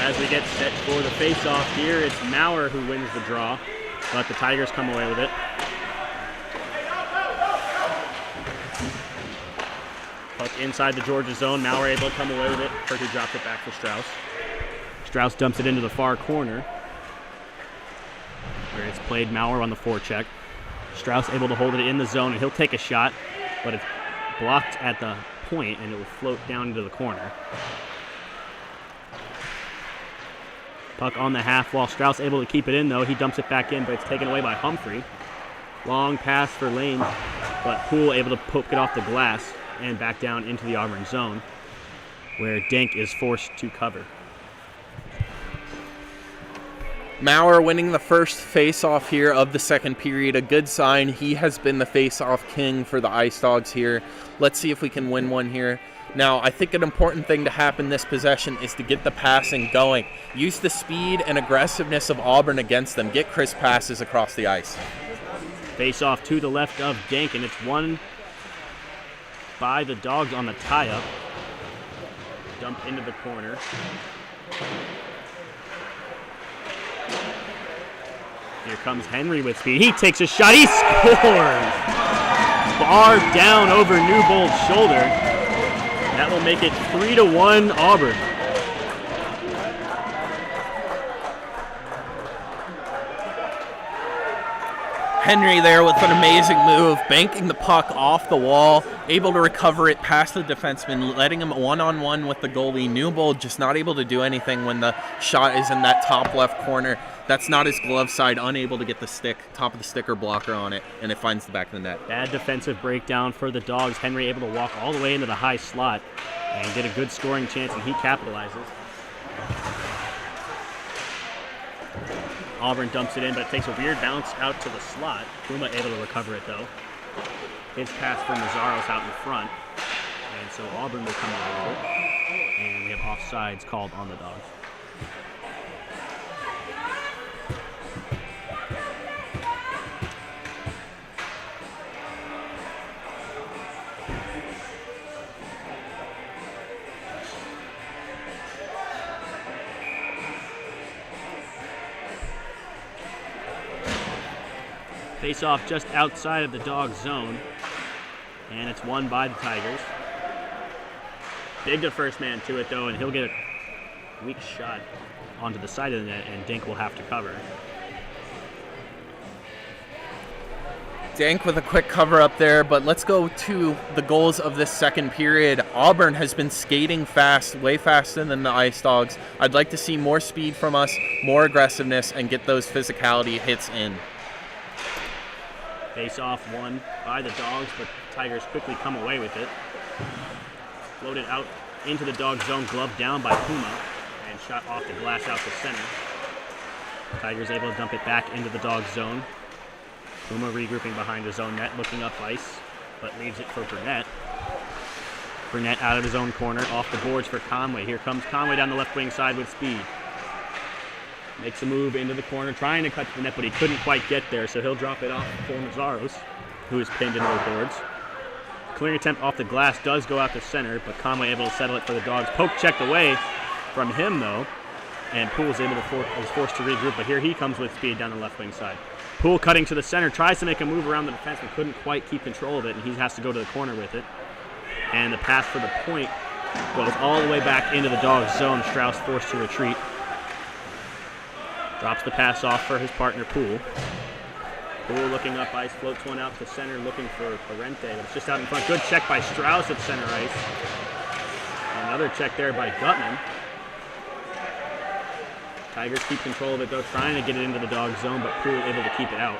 As we get set for the face-off here, it's Maurer who wins the draw, but the Tigers come away with it. Puck inside the Georgia zone. Maurer able to come away with it. Perky drops it back to Strauss. Strauss dumps it into the far corner, where it's played Maurer on the forecheck. Strauss able to hold it in the zone, and he'll take a shot, but it's blocked at the point, and it will float down into the corner. Puck on the half wall. Strauss able to keep it in, though. He dumps it back in, but it's taken away by Humphrey. Long pass for Lane, but Poole able to poke it off the glass and back down into the Auburn zone, where Dank is forced to cover. Maurer winning the first face-off here of the second period. A good sign. He has been the face-off king for the Ice Dawgs here. Let's see if we can win one here. Now, I think an important thing to happen this possession is to get the passing going. Use the speed and aggressiveness of Auburn against them. Get crisp passes across the ice. Face-off to the left of Dank, and it's won by the Dogs on the tie-up. Dump into the corner. Here comes Henry with speed. He takes a shot. He scores! Bar down over Newbold's shoulder. That will make it 3-1 Auburn. Henry there with an amazing move, banking the puck off the wall, able to recover it past the defenseman, letting him one-on-one with the goalie. Newbold just not able to do anything when the shot is in that top left corner. That's not his glove side, unable to get the stick, top of the stick or blocker on it, and it finds the back of the net. Bad defensive breakdown for the Dogs. Henry able to walk all the way into the high slot and get a good scoring chance, and he capitalizes. Auburn dumps it in, but it takes a weird bounce out to the slot. Puma able to recover it, though. His pass from Nazaros out in front. And so Auburn will come away with it. And we have offsides called on the Dogs. Face off just outside of the Dogs zone, and it's won by the Tigers. Big to first man to it, though, and he'll get a weak shot onto the side of the net, and Dink will have to cover. Dank with a quick cover up there, but let's go to the goals of this second period. Auburn has been skating fast, way faster than the Ice Dawgs. I'd like to see more speed from us, more aggressiveness, and get those physicality hits in. Face off won by the Dogs, but Tigers quickly come away with it. Floated out into the Dog zone, gloved down by Puma, and shot off the glass out to center. Tigers able to dump it back into the Dog zone. Puma regrouping behind his own net, looking up ice, but leaves it for Burnett. Burnett out of his own corner, off the boards for Conway. Here comes Conway down the left wing side with speed. Makes a move into the corner, trying to cut to the net, but he couldn't quite get there, so he'll drop it off for Nazaros, who is pinned into the boards. Clearing attempt off the glass does go out to center, but Conway able to settle it for the Dogs. Poke checked away from him, though, and Poole is forced to regroup, but here he comes with speed down the left wing side. Poole cutting to the center, tries to make a move around the defense, but couldn't quite keep control of it, and he has to go to the corner with it. And the pass for the point goes all the way back into the Dogs zone. Strauss forced to retreat. Drops the pass off for his partner, Poole. Poole looking up ice, floats one out to center, looking for Parente, but it's just out in front. Good check by Strauss at center ice. Another check there by Gutman. Tigers keep control of it though, trying to get it into the dog zone, but Poole able to keep it out.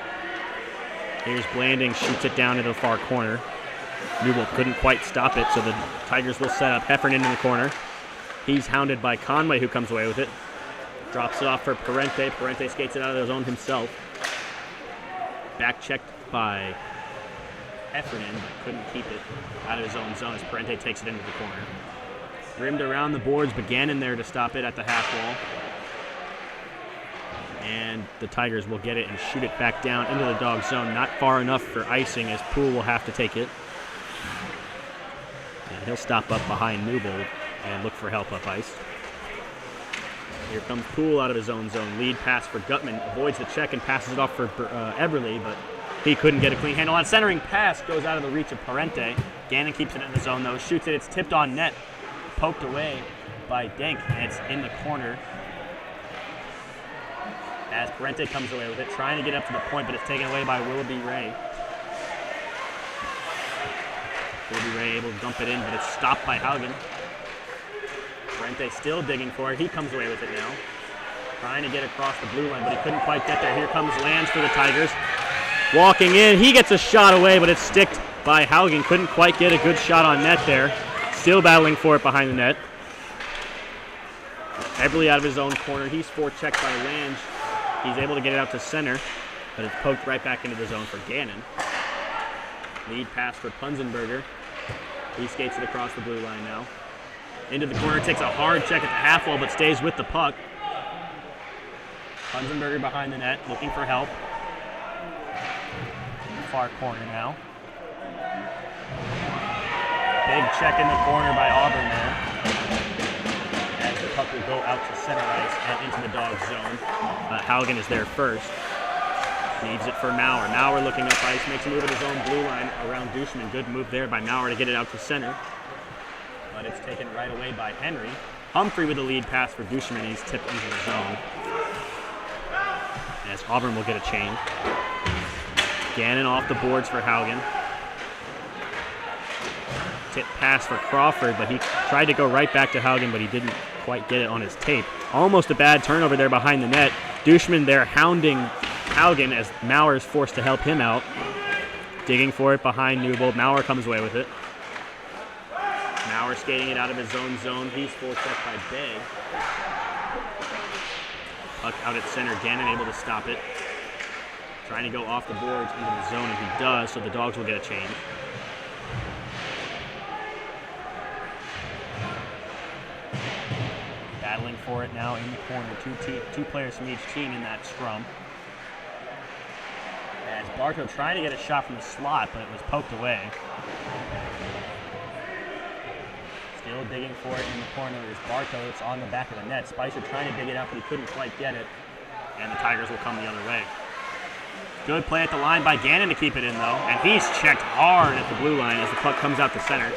Here's Blanding, shoots it down into the far corner. Newbold couldn't quite stop it, so the Tigers will set up Heffernan in the corner. He's hounded by Conway, who comes away with it. Drops it off for Parente. Parente skates it out of the zone himself. Back checked by Heffernan, but couldn't keep it out of his own zone as Parente takes it into the corner. Rimmed around the boards, began in there to stop it at the half wall. And the Tigers will get it and shoot it back down into the dog zone. Not far enough for icing as Poole will have to take it. And he'll stop up behind Newbold and look for help up ice. Here comes Poole out of his own zone. Lead pass for Gutman. Avoids the check and passes it off for Eberle, but he couldn't get a clean handle on. Centering pass goes out of the reach of Parente. Gannon keeps it in the zone though. Shoots it. It's tipped on net. Poked away by Denk, and it's in the corner. As Parente comes away with it, trying to get up to the point, but it's taken away by Willoughby Ray. Willoughby Ray able to dump it in, but it's stopped by Haugen. Parente still digging for it. He comes away with it now. Trying to get across the blue line, but he couldn't quite get there. Here comes Lands for the Tigers. Walking in, he gets a shot away, but it's sticked by Haugen. Couldn't quite get a good shot on net there. Still battling for it behind the net. Eberle out of his own corner. He's forechecked by Lange. He's able to get it out to center, but it's poked right back into the zone for Gannon. Lead pass for Punzenberger. He skates it across the blue line now. Into the corner, takes a hard check at the half wall, but stays with the puck. Punzenberger behind the net, looking for help. Far corner now. Big check in the corner by Auburn there. As the puck will go out to center ice and into the dog zone. Haugen is there first. Leaves it for Maurer. Maurer looking up ice, makes a move at his own blue line around Dushman. Good move there by Maurer to get it out to center. But it's taken right away by Henry. Humphrey with the lead pass for Dushman. He's tipped into the zone. As Auburn will get a change. Gannon off the boards for Haugen. Tip pass for Crawford, but he tried to go right back to Haugen, but he didn't quite get it on his tape. Almost a bad turnover there behind the net. Dushman there hounding Haugen as Maurer is forced to help him out. Digging for it behind Newbold. Maurer comes away with it. Maurer skating it out of his own zone. He's forechecked by Bay. Puck out at center. Gannon able to stop it. Trying to go off the boards into the zone, and he does, so the Dogs will get a change. Battling for it now in the corner. Two players from each team in that scrum. As Bartow trying to get a shot from the slot, but it was poked away. Still digging for it in the corner is Bartow. It's on the back of the net. Spicer trying to dig it out, but he couldn't quite get it. And the Tigers will come the other way. Good play at the line by Gannon to keep it in, though. And he's checked hard at the blue line as the puck comes out to center.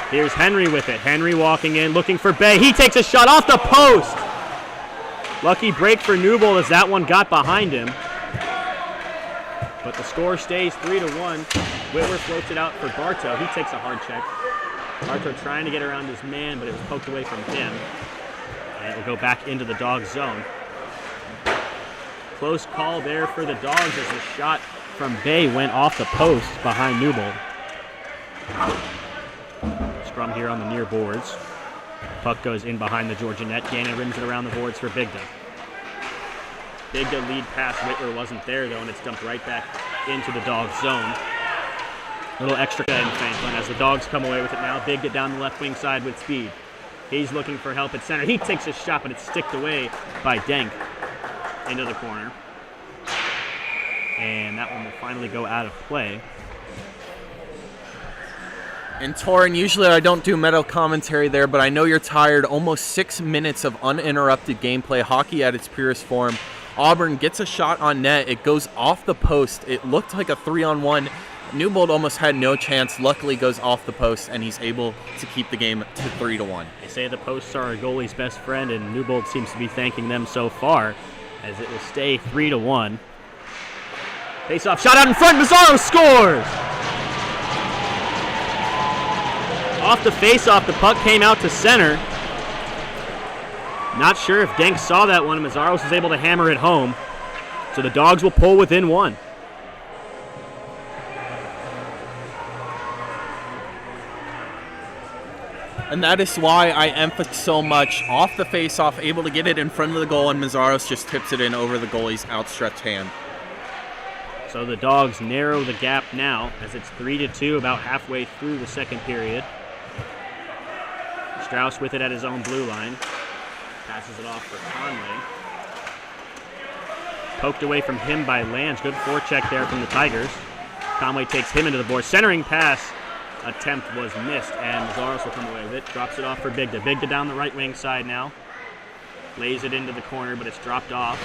Here's Henry with it. Henry walking in, looking for Bay. He takes a shot off the post. Lucky break for Newbold as that one got behind him. But the score stays 3-1. Whitwer floats it out for Bartow. He takes a hard check. Bartow trying to get around his man, but it was poked away from him. And it will go back into the dog zone. Close call there for the Dogs as the shot from Bay went off the post behind Newbold. Scrum here on the near boards. Puck goes in behind the Georgia net. Gannon rims it around the boards for Bigda. Bigda lead pass. Whitwer wasn't there though, and it's dumped right back into the Dogs zone. Little extra in Franklin as the Dogs come away with it now. Bigda down the left wing side with speed. He's looking for help at center. He takes a shot, but it's sticked away by Denk into the corner. And that one will finally go out of play. And Torin, usually I don't do metal commentary there, but I know you're tired. Almost 6 minutes of uninterrupted gameplay, hockey at its purest form. Auburn gets a shot on net. It goes off the post. It looked like a 3-on-1. Newbold almost had no chance. Luckily goes off the post, and he's able to keep the game to 3-1. They say the posts are a goalie's best friend, and Newbold seems to be thanking them so far, as it will stay 3-1. Face-off shot out in front. Mazzaro scores! Off the face-off, the puck came out to center. Not sure if Denk saw that one. Mazzaros was able to hammer it home. So the Dogs will pull within one. And that is why I emphasize so much off the face-off, able to get it in front of the goal, and Mazzaros just tips it in over the goalie's outstretched hand. So the Dogs narrow the gap now as it's 3-2 about halfway through the second period. Strauss with it at his own blue line. Passes it off for Conway. Poked away from him by Lange. Good forecheck there from the Tigers. Conway takes him into the boards. Centering pass attempt was missed, and Mazzaros will come away with it. Drops it off for Bigda. Bigda down the right wing side now. Lays it into the corner, but it's dropped off.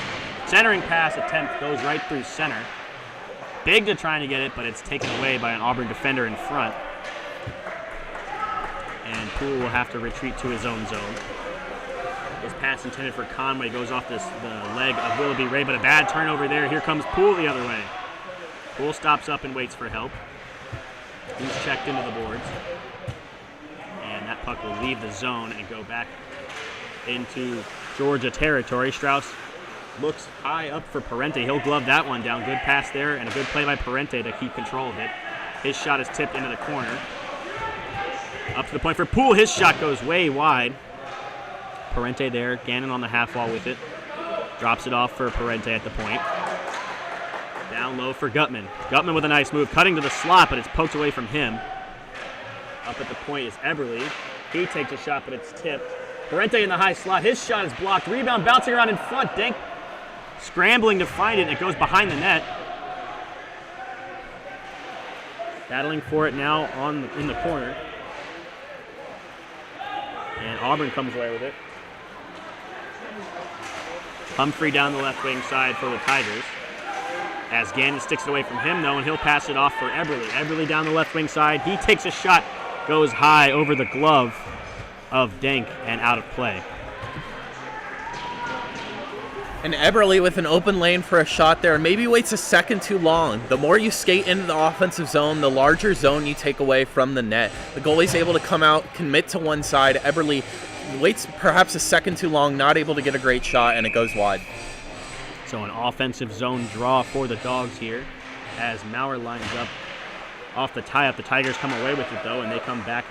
Centering pass attempt goes right through center. Bigda trying to get it, but it's taken away by an Auburn defender in front. And Poole will have to retreat to his own zone. His pass intended for Conway goes off the leg of Willoughby Ray, but a bad turnover there. Here comes Poole the other way. Poole stops up and waits for help. He's checked into the boards. And that puck will leave the zone and go back into Georgia territory. Strauss looks high up for Parente. He'll glove that one down. Good pass there and a good play by Parente to keep control of it. His shot is tipped into the corner. Up to the point for Poole. His shot goes way wide. Parente there. Gannon on the half wall with it. Drops it off for Parente at the point. Down low for Gutman. Gutman with a nice move. Cutting to the slot, but it's poked away from him. Up at the point is Eberle. He takes a shot, but it's tipped. Parente in the high slot. His shot is blocked. Rebound bouncing around in front. Denk scrambling to find it, and it goes behind the net. Battling for it now in the corner. And Auburn comes away with it. Humphrey down the left wing side for the Tigers. As Gannon sticks it away from him, though, and he'll pass it off for Eberle. Eberle down the left wing side. He takes a shot, goes high over the glove of Denk and out of play. And Eberle with an open lane for a shot there. Maybe waits a second too long. The more you skate into the offensive zone, the larger zone you take away from the net. The goalie's able to come out, commit to one side. Eberle waits perhaps a second too long, not able to get a great shot, and it goes wide. So an offensive zone draw for the Dogs here as Maurer lines up off the tie-up. The Tigers come away with it, though, and they come back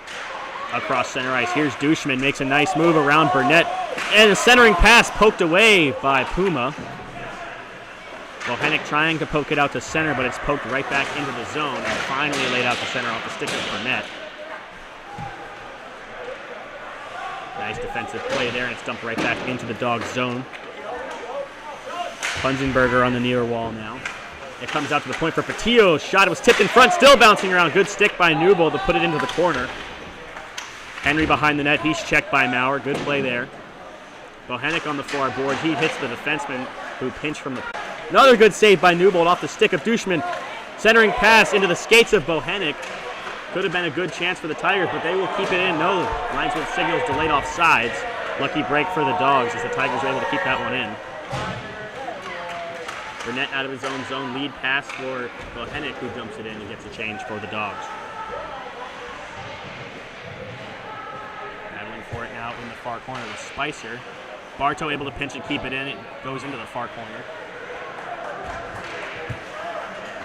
across center ice. Here's Dushman, makes a nice move around Burnett, and a centering pass poked away by Puma. Bohenik trying to poke it out to center, but it's poked right back into the zone and finally laid out to center off the stick of Burnett. Nice defensive play there, and it's dumped right back into the Dogs' zone. Punzenberger on the near wall now. It comes out to the point for Patillo's shot. It was tipped in front, still bouncing around. Good stick by Newbold to put it into the corner. Henry behind the net. He's checked by Maurer. Good play there. Bohenik on the far board. He hits the defenseman who pinched from the... Another good save by Newbold off the stick of Dushman. Centering pass into the skates of Bohenik. Could have been a good chance for the Tigers, but they will keep it in. No, linesman signals delayed offsides. Lucky break for the Dogs as the Tigers are able to keep that one in. Burnett out of his own zone, lead pass for Bohenik, who jumps it in and gets a change for the Dogs. Battling for it now in the far corner with Spicer. Bartow able to pinch and keep it in. It goes into the far corner.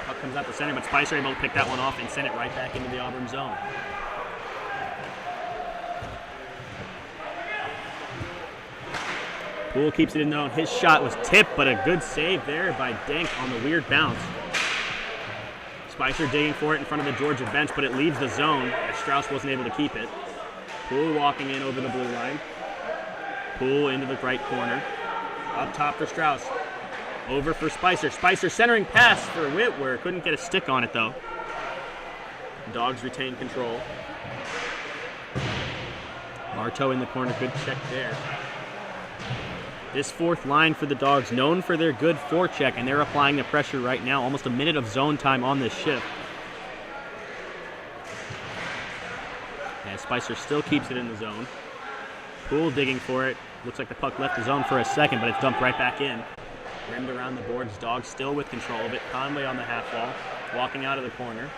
Puck comes out the center, but Spicer able to pick that one off and send it right back into the Auburn zone. Poole keeps it in though. His shot was tipped, but a good save there by Denk on the weird bounce. Spicer digging for it in front of the Georgia bench, but it leaves the zone as Strauss wasn't able to keep it. Poole walking in over the blue line. Poole into the right corner. Up top for Strauss. Over for Spicer. Spicer centering pass for Whitwer. Couldn't get a stick on it though. Dogs retain control. Bartow in the corner. Good check there. This fourth line for the Dogs, known for their good forecheck, and they're applying the pressure right now. Almost a minute of zone time on this shift. And Spicer still keeps it in the zone. Poole digging for it. Looks like the puck left the zone for a second, but it's dumped right back in. Rimmed around the boards. Dogs still with control of it. Conway on the half wall, walking out of the corner.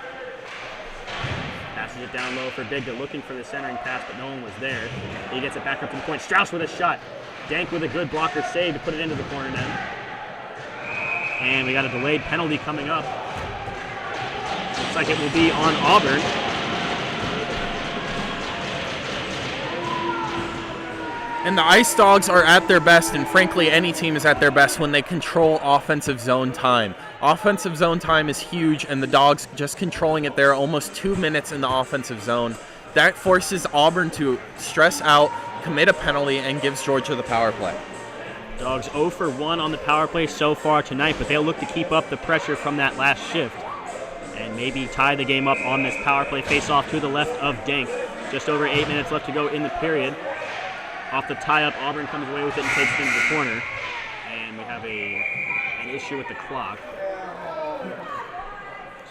Pass Passes it down low for Bigda, looking for the centering pass, but no one was there. He gets it back up to the point. Strauss with a shot. Dank with a good blocker save to put it into the corner net. And we got a delayed penalty coming up. Looks like it will be on Auburn. And the Ice Dawgs are at their best, and frankly, any team is at their best when they control offensive zone time. Offensive zone time is huge, and the Dogs just controlling it there almost 2 minutes in the offensive zone. That forces Auburn to stress out, commit a penalty, and gives Georgia the power play. Dogs 0 for 1 on the power play so far tonight, but they'll look to keep up the pressure from that last shift and maybe tie the game up on this power play face-off to the left of Dank. Just over 8 minutes left to go in the period. Off the tie-up, Auburn comes away with it and takes it into the corner. And we have an issue with the clock.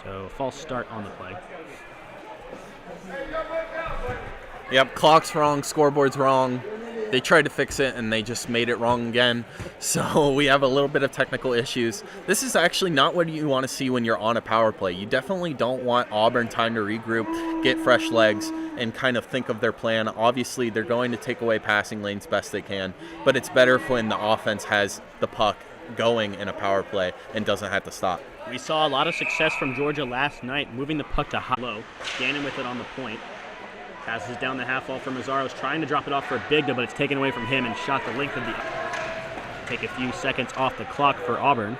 So, false start on the play. Yep, clock's wrong, scoreboard's wrong. They tried to fix it, and they just made it wrong again. So we have a little bit of technical issues. This is actually not what you want to see when you're on a power play. You definitely don't want Auburn time to regroup, get fresh legs, and kind of think of their plan. Obviously, they're going to take away passing lanes best they can, but it's better when the offense has the puck going in a power play and doesn't have to stop. We saw a lot of success from Georgia last night, moving the puck to high low. Gannon with it on the point. Passes down the half wall for Mazzaro's, trying to drop it off for Bigda, but it's taken away from him and shot the length of the... Take a few seconds off the clock for Auburn.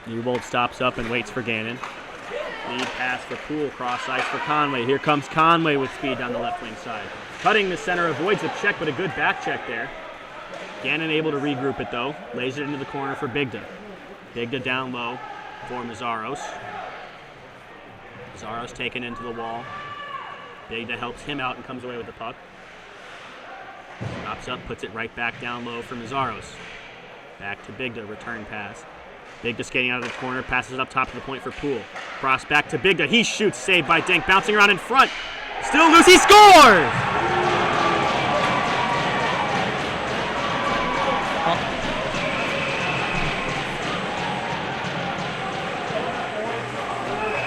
Newbold stops up and waits for Gannon. Lead pass for Poole, cross ice for Conway. Here comes Conway with speed down the left wing side. Cutting the center, avoids the check, but a good back check there. Gannon able to regroup it though. Lays it into the corner for Bigda. Bigda down low for Mazzaro's. Mazzaro's taken into the wall. Bigda helps him out and comes away with the puck. Drops up, puts it right back down low for Mazzaro's. Back to Bigda, return pass. Bigda skating out of the corner, passes it up top to the point for Poole. Cross back to Bigda, he shoots, saved by Dank, bouncing around in front. Still loose, he scores!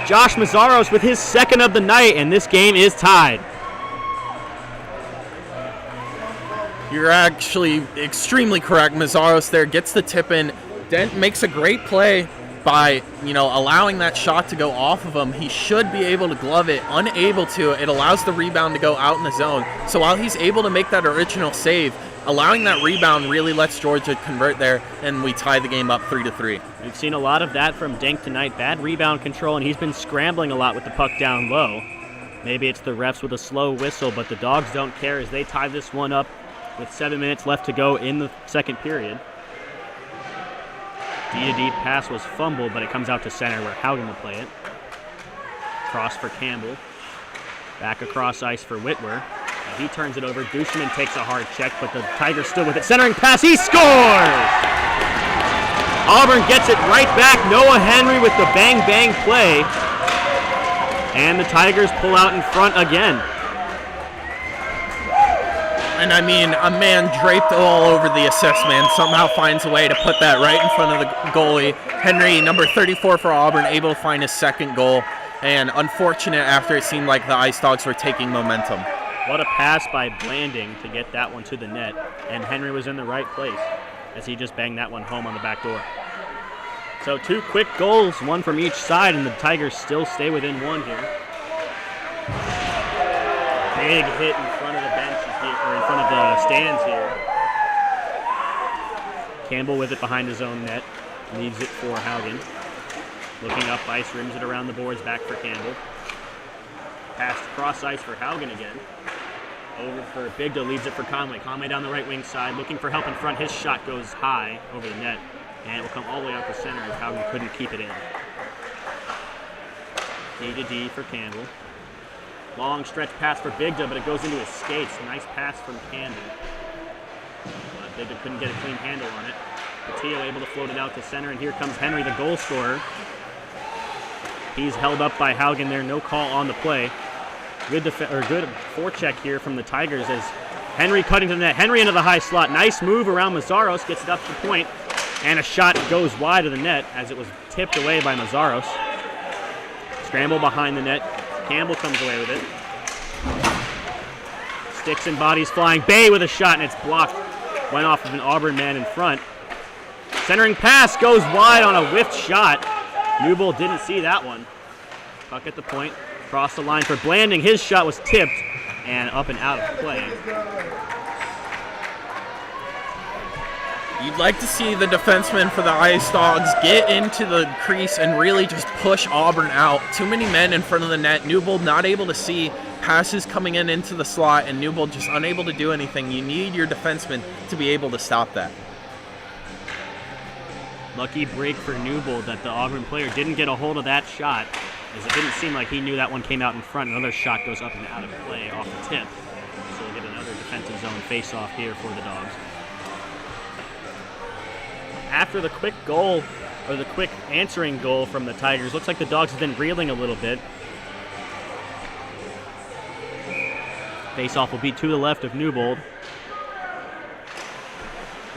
Josh Mazzaro's with his second of the night, and this game is tied. You're actually extremely correct. Mazzaro's there, gets the tip in. Dent makes a great play by, allowing that shot to go off of him. He should be able to glove it. Unable to, it allows the rebound to go out in the zone. So while he's able to make that original save, allowing that rebound really lets Georgia convert there, and we tie the game up 3-3. We've seen a lot of that from Dank tonight. Bad rebound control, and he's been scrambling a lot with the puck down low. Maybe it's the refs with a slow whistle, but the Dogs don't care as they tie this one up with 7 minutes left to go in the second period. D-to-D pass was fumbled, but it comes out to center where Haugen will play it. Cross for Campbell. Back across ice for Whitwer. He turns it over. Dushman takes a hard check, but the Tigers still with it. Centering pass, he scores! Auburn gets it right back. Noah Henry with the bang-bang play. And the Tigers pull out in front again. And I mean, a man draped all over the assist man somehow finds a way to put that right in front of the goalie. Henry, number 34 for Auburn, able to find his second goal. And unfortunate after it seemed like the Ice Dawgs were taking momentum. What a pass by Blanding to get that one to the net. And Henry was in the right place as he just banged that one home on the back door. So 2 quick goals, one from each side, and the Tigers still stay within one here. Big hit in front of the bench here, or in front of the stands here. Campbell with it behind his own net. Leaves it for Haugen. Looking up ice, rims it around the boards, back for Campbell. Pass cross ice for Haugen again. Over for Bigda, leaves it for Conway. Conway down the right wing side, looking for help in front. His shot goes high over the net, and it will come all the way out the center as Haugen couldn't keep it in. D-to-D for Campbell. Long stretch pass for Bigda, but it goes into his skates. Nice pass from Campbell. But Bigda couldn't get a clean handle on it. Patillo able to float it out to center, and here comes Henry, the goal scorer. He's held up by Haugen there, no call on the play. Good forecheck here from the Tigers as Henry cutting to the net. Henry into the high slot. Nice move around Mazzaro's, gets it up to the point, and a shot goes wide of the net as it was tipped away by Mazzaro's. Scramble behind the net. Campbell comes away with it. Sticks and bodies flying. Bay with a shot, and it's blocked. Went off of an Auburn man in front. Centering pass goes wide on a whiffed shot. Newbold didn't see that one. Puck at the point. Cross the line for Blanding. His shot was tipped and up and out of play. You'd like to see the defensemen for the Ice Dawgs get into the crease and really just push Auburn out. Too many men in front of the net. Newbold not able to see. Passes coming in into the slot, and Newbold just unable to do anything. You need your defensemen to be able to stop that. Lucky break for Newbold that the Auburn player didn't get a hold of that shot, as it didn't seem like he knew that one came out in front. Another shot goes up and out of play off the tip. So we'll get another defensive zone face-off here for the Dogs. After the quick goal, or the quick answering goal from the Tigers, looks like the Dogs have been reeling a little bit. Face-off will be to the left of Newbold.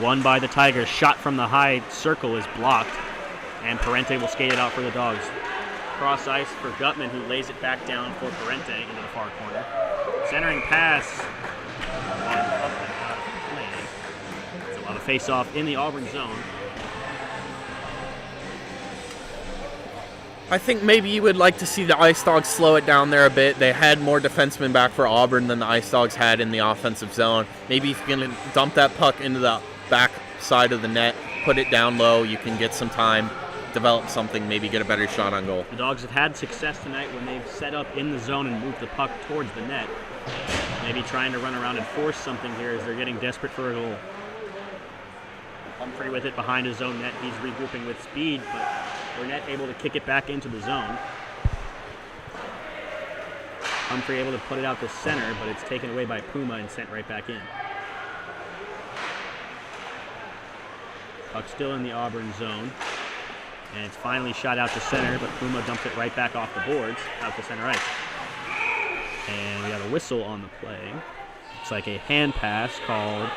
Won by the Tigers. Shot from the high circle is blocked. And Parente will skate it out for the Dogs. Cross ice for Gutman, who lays it back down for Parente into the far corner. Centering pass. Up and out of play. It's a lot of face-off in the Auburn zone. I think maybe you would like to see the Ice Dawgs slow it down there a bit. They had more defensemen back for Auburn than the Ice Dawgs had in the offensive zone. Maybe if you're going to dump that puck into the back side of the net, put it down low, you can get some time, develop something, maybe get a better shot on goal. The Dogs have had success tonight when they've set up in the zone and moved the puck towards the net. Maybe trying to run around and force something here as they're getting desperate for a goal. Humphrey with it behind his own net. He's regrouping with speed, but Burnett able to kick it back into the zone. Humphrey able to put it out to center, but it's taken away by Puma and sent right back in. Puck still in the Auburn zone. And it's finally shot out to center, but Puma dumps it right back off the boards, out to center ice. And we got a whistle on the play. It's like a hand pass called...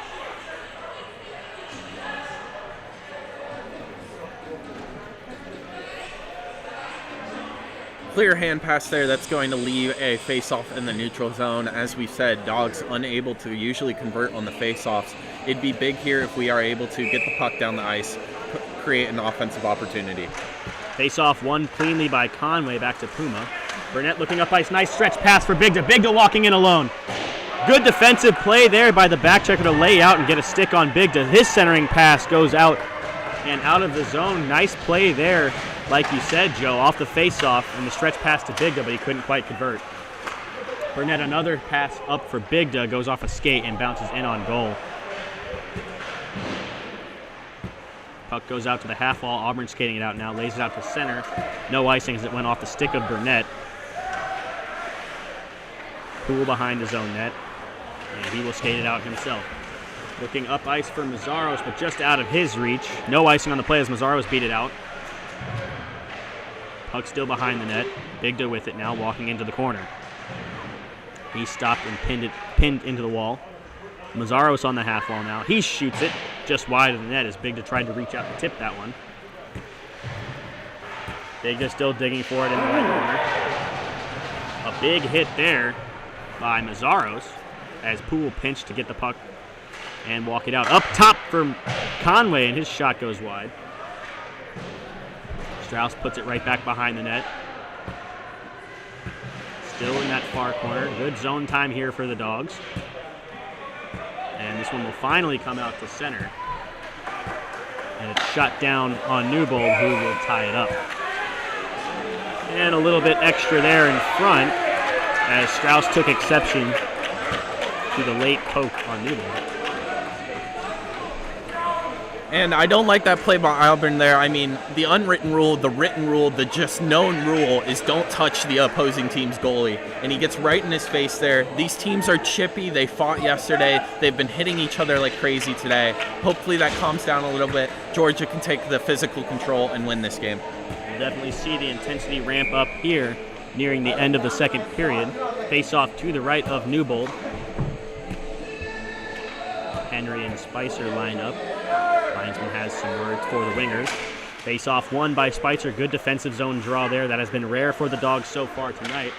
Clear hand pass there. That's going to leave a face-off in the neutral zone. As we said, Dogs unable to usually convert on the face-offs. It'd be big here if we are able to get the puck down the ice, create an offensive opportunity. Face-off won cleanly by Conway, back to Puma. Burnett looking up ice. Nice stretch pass for Bigda. Bigda walking in alone. Good defensive play there by the back checker to lay out and get a stick on Bigda. His centering pass goes out and out of the zone. Nice play there. Like you said, Joe, off the face-off and the stretch pass to Bigda, but he couldn't quite convert. Burnett, another pass up for Bigda, goes off a skate and bounces in on goal. Puck goes out to the half wall. Auburn skating it out now, lays it out to center. No icing as it went off the stick of Burnett. Poole behind his own net, and he will skate it out himself. Looking up ice for Mazzaros, but just out of his reach. No icing on the play as Mazzaros beat it out. Puck still behind the net. Bigda with it now, walking into the corner. He stopped and pinned into the wall. Mazzaros on the half wall now. He shoots it just wide of the net as Bigda tried to reach out and tip that one. Bigda still digging for it in the right corner. A big hit there by Mazzaros as Poole pinched to get the puck and walk it out. Up top for Conway, and his shot goes wide. Strauss puts it right back behind the net. Still in that far corner. Good zone time here for the Dogs. And this one will finally come out to center. And it's shot down on Newbold, who will tie it up. And a little bit extra there in front as Strauss took exception to the late poke on Newbold. And I don't like that play by Auburn there. I mean, the unwritten rule, the written rule, the just known rule is don't touch the opposing team's goalie. And he gets right in his face there. These teams are chippy. They fought yesterday. They've been hitting each other like crazy today. Hopefully that calms down a little bit. Georgia can take the physical control and win this game. We'll definitely see the intensity ramp up here nearing the end of the second period. Face off to the right of Newbold. Henry and Spicer line up. Linesman has some words for the wingers. Face-off won by Spicer. Good defensive zone draw there. That has been rare for the Dogs so far tonight.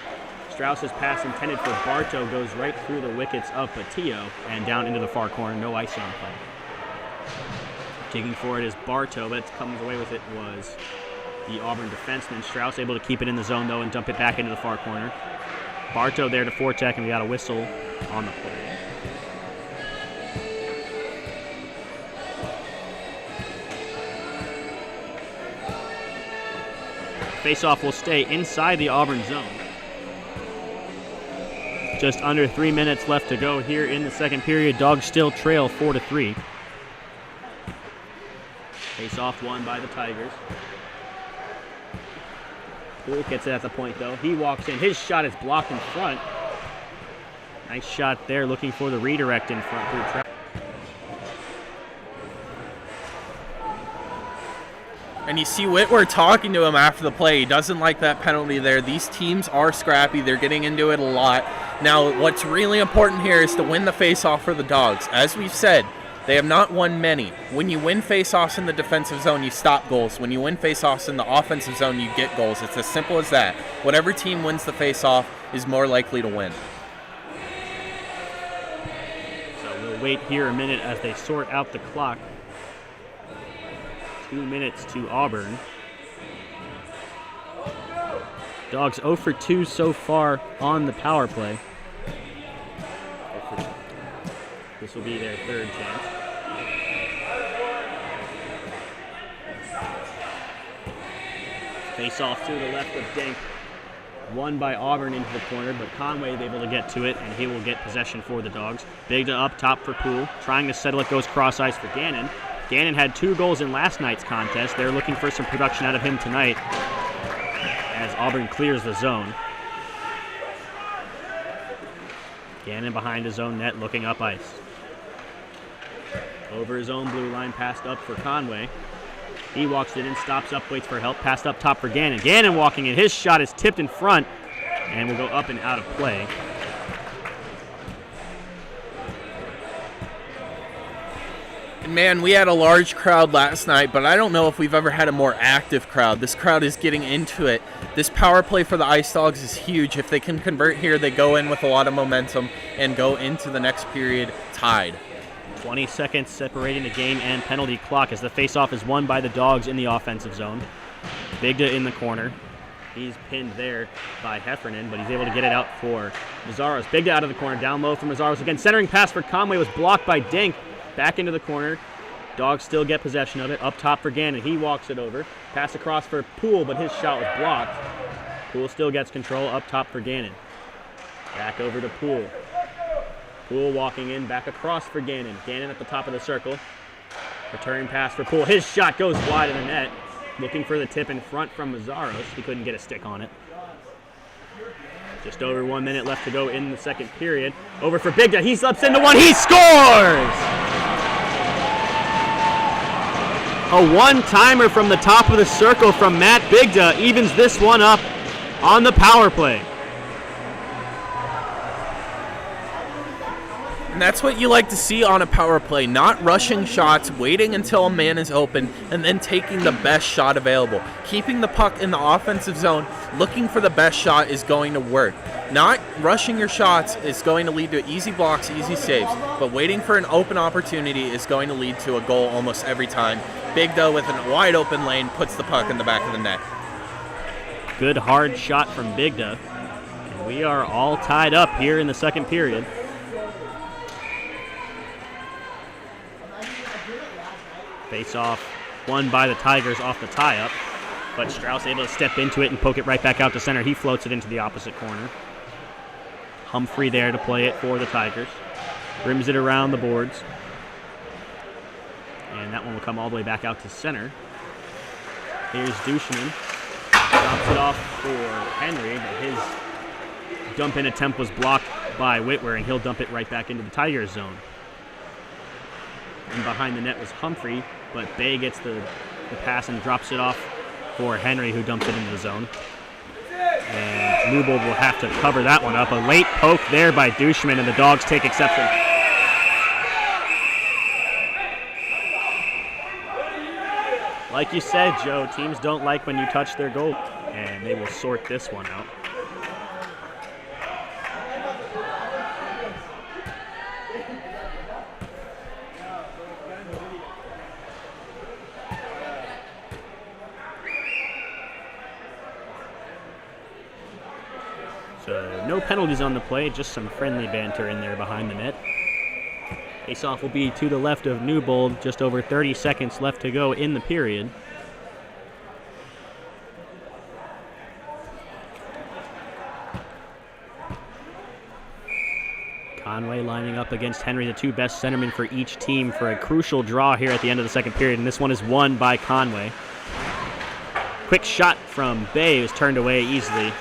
Strauss's pass intended for Bartow goes right through the wickets of Patillo and down into the far corner. No ice on play. Digging for it is Bartow, but comes away with it was the Auburn defenseman. Strauss able to keep it in the zone, though, and dump it back into the far corner. Bartow there to forecheck, and we got a whistle on the play. Faceoff will stay inside the Auburn zone. Just under 3 minutes left to go here in the second period. Dogs still trail 4-3. Faceoff won by the Tigers. Poole gets it at the point, though. He walks in. His shot is blocked in front. Nice shot there, looking for the redirect in front through traffic. And you see Whitwer talking to him after the play. He doesn't like that penalty there. These teams are scrappy. They're getting into it a lot. Now, what's really important here is to win the faceoff for the Dogs. As we've said, they have not won many. When you win faceoffs in the defensive zone, you stop goals. When you win faceoffs in the offensive zone, you get goals. It's as simple as that. Whatever team wins the faceoff is more likely to win. So we'll wait here a minute as they sort out the clock. 2 minutes to Auburn. Dogs 0 for 2 so far on the power play. This will be their third chance. Face off to the left of Dink. Won by Auburn into the corner, but Conway is able to get to it, and he will get possession for the Dogs. Bigda up top for Poole. Trying to settle it, goes cross ice for Gannon. Gannon had 2 goals in last night's contest. They're looking for some production out of him tonight as Auburn clears the zone. Gannon behind his own net, looking up ice. Over his own blue line, passed up for Conway. He walks it in, stops up, waits for help, passed up top for Gannon. Gannon walking in, his shot is tipped in front and will go up and out of play. And man, we had a large crowd last night, but I don't know if we've ever had a more active crowd. This crowd is getting into it. This power play for the Ice Dawgs is huge. If they can convert here, they go in with a lot of momentum and go into the next period tied. 20 seconds separating the game and penalty clock as the faceoff is won by the Dogs in the offensive zone. Bigda in the corner. He's pinned there by Heffernan, but he's able to get it out for Mazzaros. Bigda out of the corner, down low for Mazzaros. Again, centering pass for Conway was blocked by Dink. Back into the corner. Dogs still get possession of it. Up top for Gannon. He walks it over. Pass across for Poole, but his shot was blocked. Poole still gets control. Up top for Gannon. Back over to Poole. Poole walking in. Back across for Gannon. Gannon at the top of the circle. Return pass for Poole. His shot goes wide of the net. Looking for the tip in front from Mazzaros. He couldn't get a stick on it. Just over 1 minute left to go in the second period. Over for Bigda. He slips into one. He scores! A one-timer from the top of the circle from Matt Bigda evens this one up on the power play. And that's what you like to see on a power play, not rushing shots, waiting until a man is open, and then taking the best shot available. Keeping the puck in the offensive zone, looking for the best shot is going to work. Not rushing your shots is going to lead to easy blocks, easy saves, but waiting for an open opportunity is going to lead to a goal almost every time. Bigda with a wide open lane puts the puck in the back of the net. Good hard shot from Bigda. And we are all tied up here in the second period. Face-off won by the Tigers off the tie-up, but Strauss able to step into it and poke it right back out to center. He floats it into the opposite corner. Humphrey there to play it for the Tigers. Rims it around the boards. And that one will come all the way back out to center. Here's Dushman. Drops it off for Henry, but his dump-in attempt was blocked by Whitwer, and he'll dump it right back into the Tigers zone. And behind the net was Humphrey, but Bay gets the pass and drops it off for Henry, who dumps it into the zone. And Newbold will have to cover that one up. A late poke there by Dushman, and the Dogs take exception. Like you said, Joe, teams don't like when you touch their goal, and they will sort this one out. So no penalties on the play, just some friendly banter in there behind the net. Face-off will be to the left of Newbold, just over 30 seconds left to go in the period. Conway lining up against Henry, the two best centermen for each team for a crucial draw here at the end of the second period, and this one is won by Conway. Quick shot from Bay is turned away easily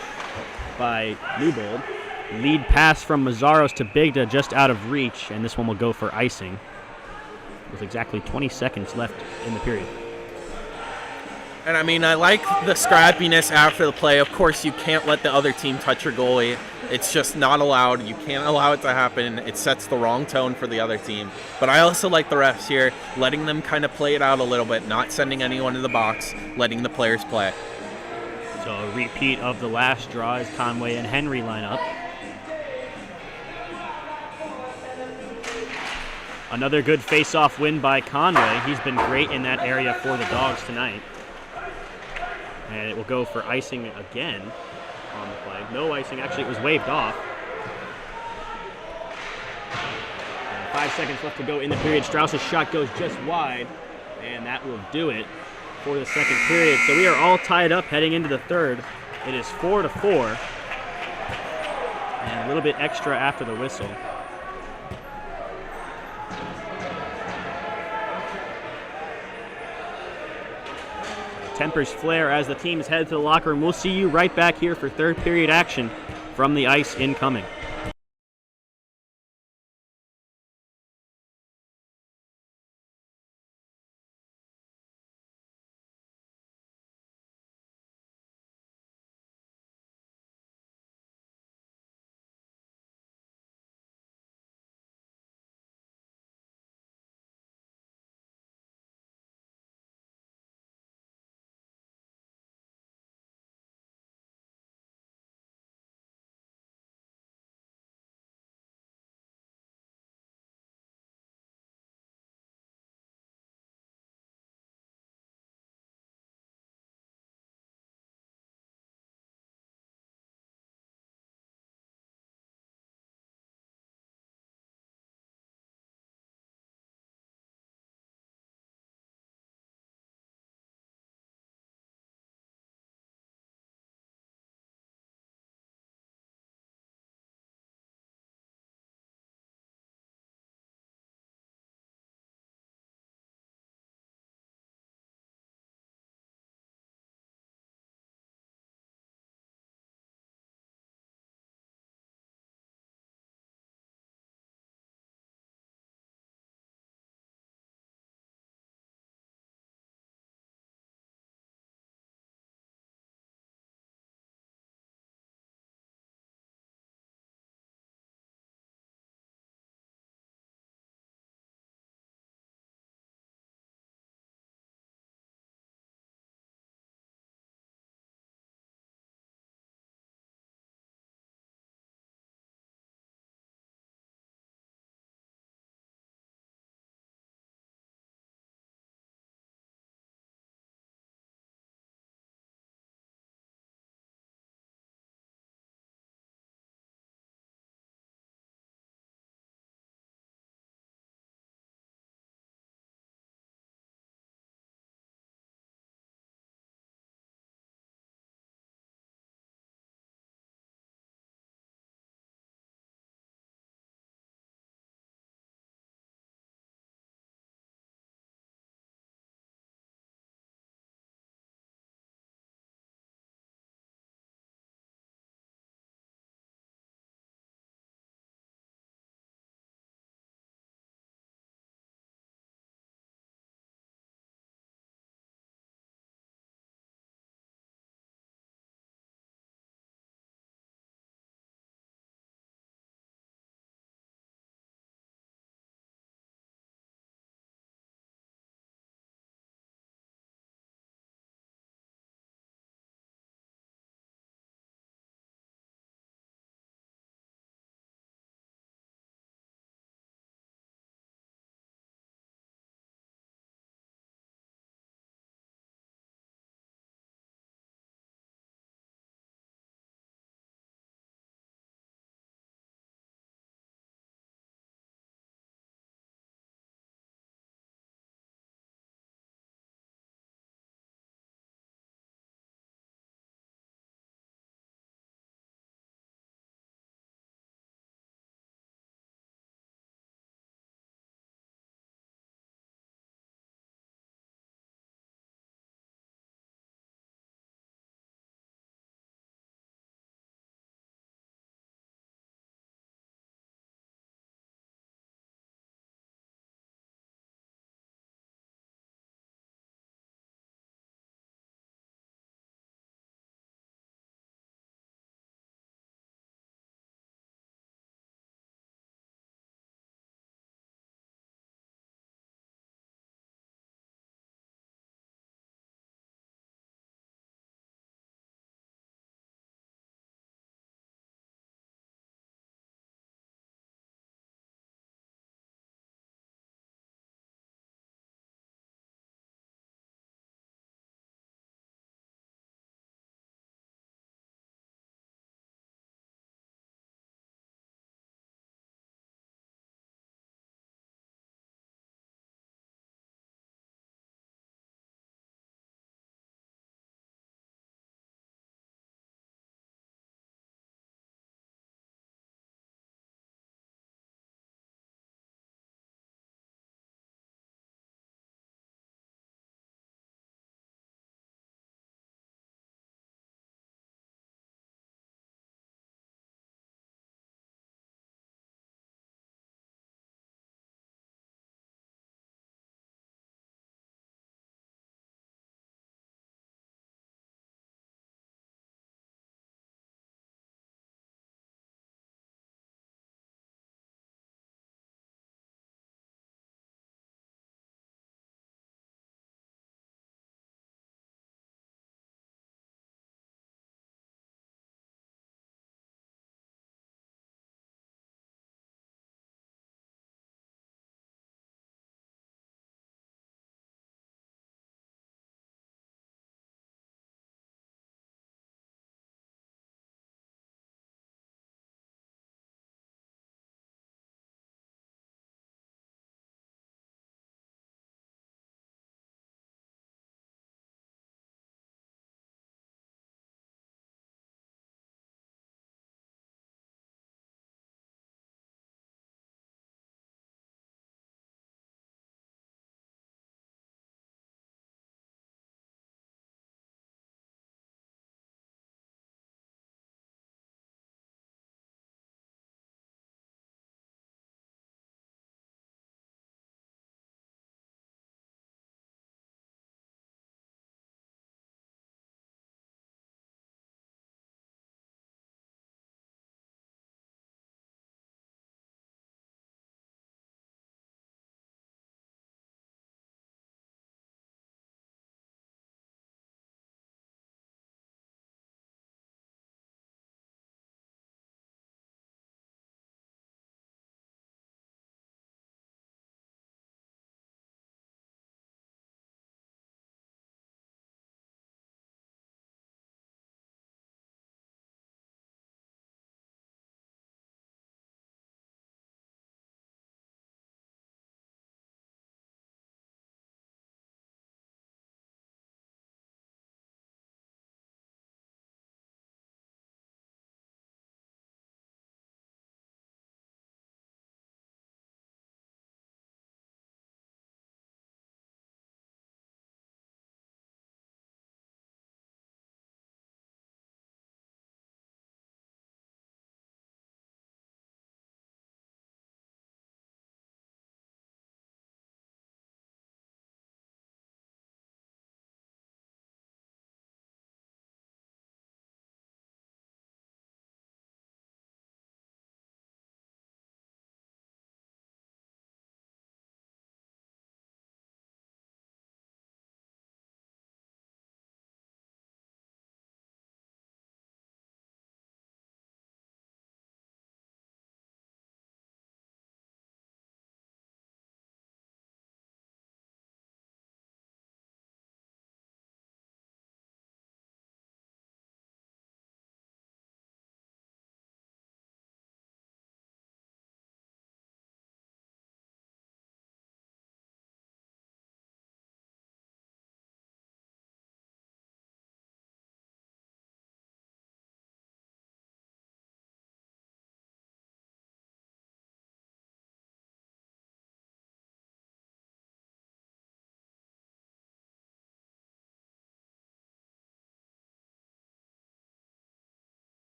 by Newbold. Lead pass from Mazzaros to Bigda just out of reach, and this one will go for icing with exactly 20 seconds left in the period. And I mean, I like the scrappiness after the play. Of course, you can't let the other team touch your goalie. It's just not allowed. You can't allow it to happen. It sets the wrong tone for the other team. But I also like the refs here, letting them kind of play it out a little bit, not sending anyone to the box, letting the players play. So a repeat of the last draw as Conway and Henry line up. Another good face-off win by Conway. He's been great in that area for the Dogs tonight. And it will go for icing again on the play. No icing, actually it was waved off. And 5 seconds left to go in the period. Strauss's shot goes just wide, and that will do it for the second period. So we are all tied up heading into the third. It is 4-4, and a little bit extra after the whistle. Tempers flare as the teams head to the locker room. We'll see you right back here for third period action from the ice incoming.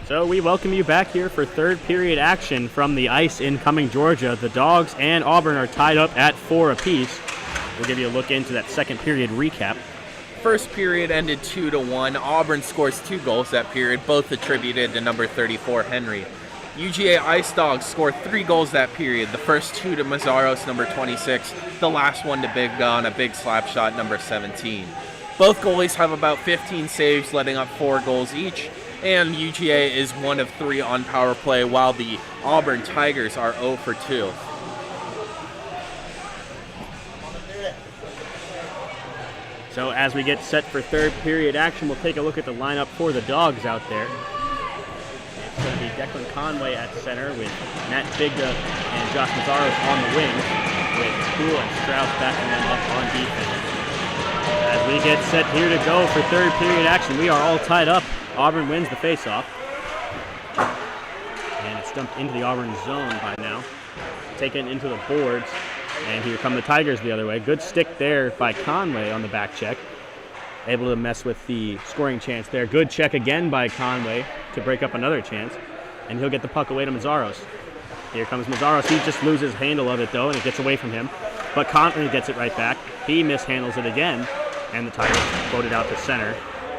So we welcome you back here for third period action from the ice in Cumming, Georgia. The Dogs and Auburn are tied up at 4 apiece. We'll give you a look into that second period recap. First period ended 2-1. Auburn scores 2 goals that period, both attributed to number 34, Henry. UGA Ice Dawgs scored 3 goals that period. The first 2 to Mazzaros, number 26. The last one to Big Gun, a big slap shot, number 17. Both goalies have about 15 saves, letting up 4 goals each. And UGA is 1 of 3 on power play, while the Auburn Tigers are 0 for 2. So as we get set for third period action, we'll take a look at the lineup for the Dogs out there. It's going to be Declan Conway at center with Matt Bigda and Josh Mazzaros on the wings, with Poole and Strauss backing them up on defense. As we get set here to go for third period action, we are all tied up. Auburn wins the faceoff. And it's dumped into the Auburn zone by now. Taken into the boards. And here come the Tigers the other way. Good stick there by Conway on the back check. Able to mess with the scoring chance there. Good check again by Conway to break up another chance. And he'll get the puck away to Mazzaros. Here comes Mazzaros. He just loses handle of it though, and it gets away from him. But Conway gets it right back. He mishandles it again. And the Tigers float it out to center.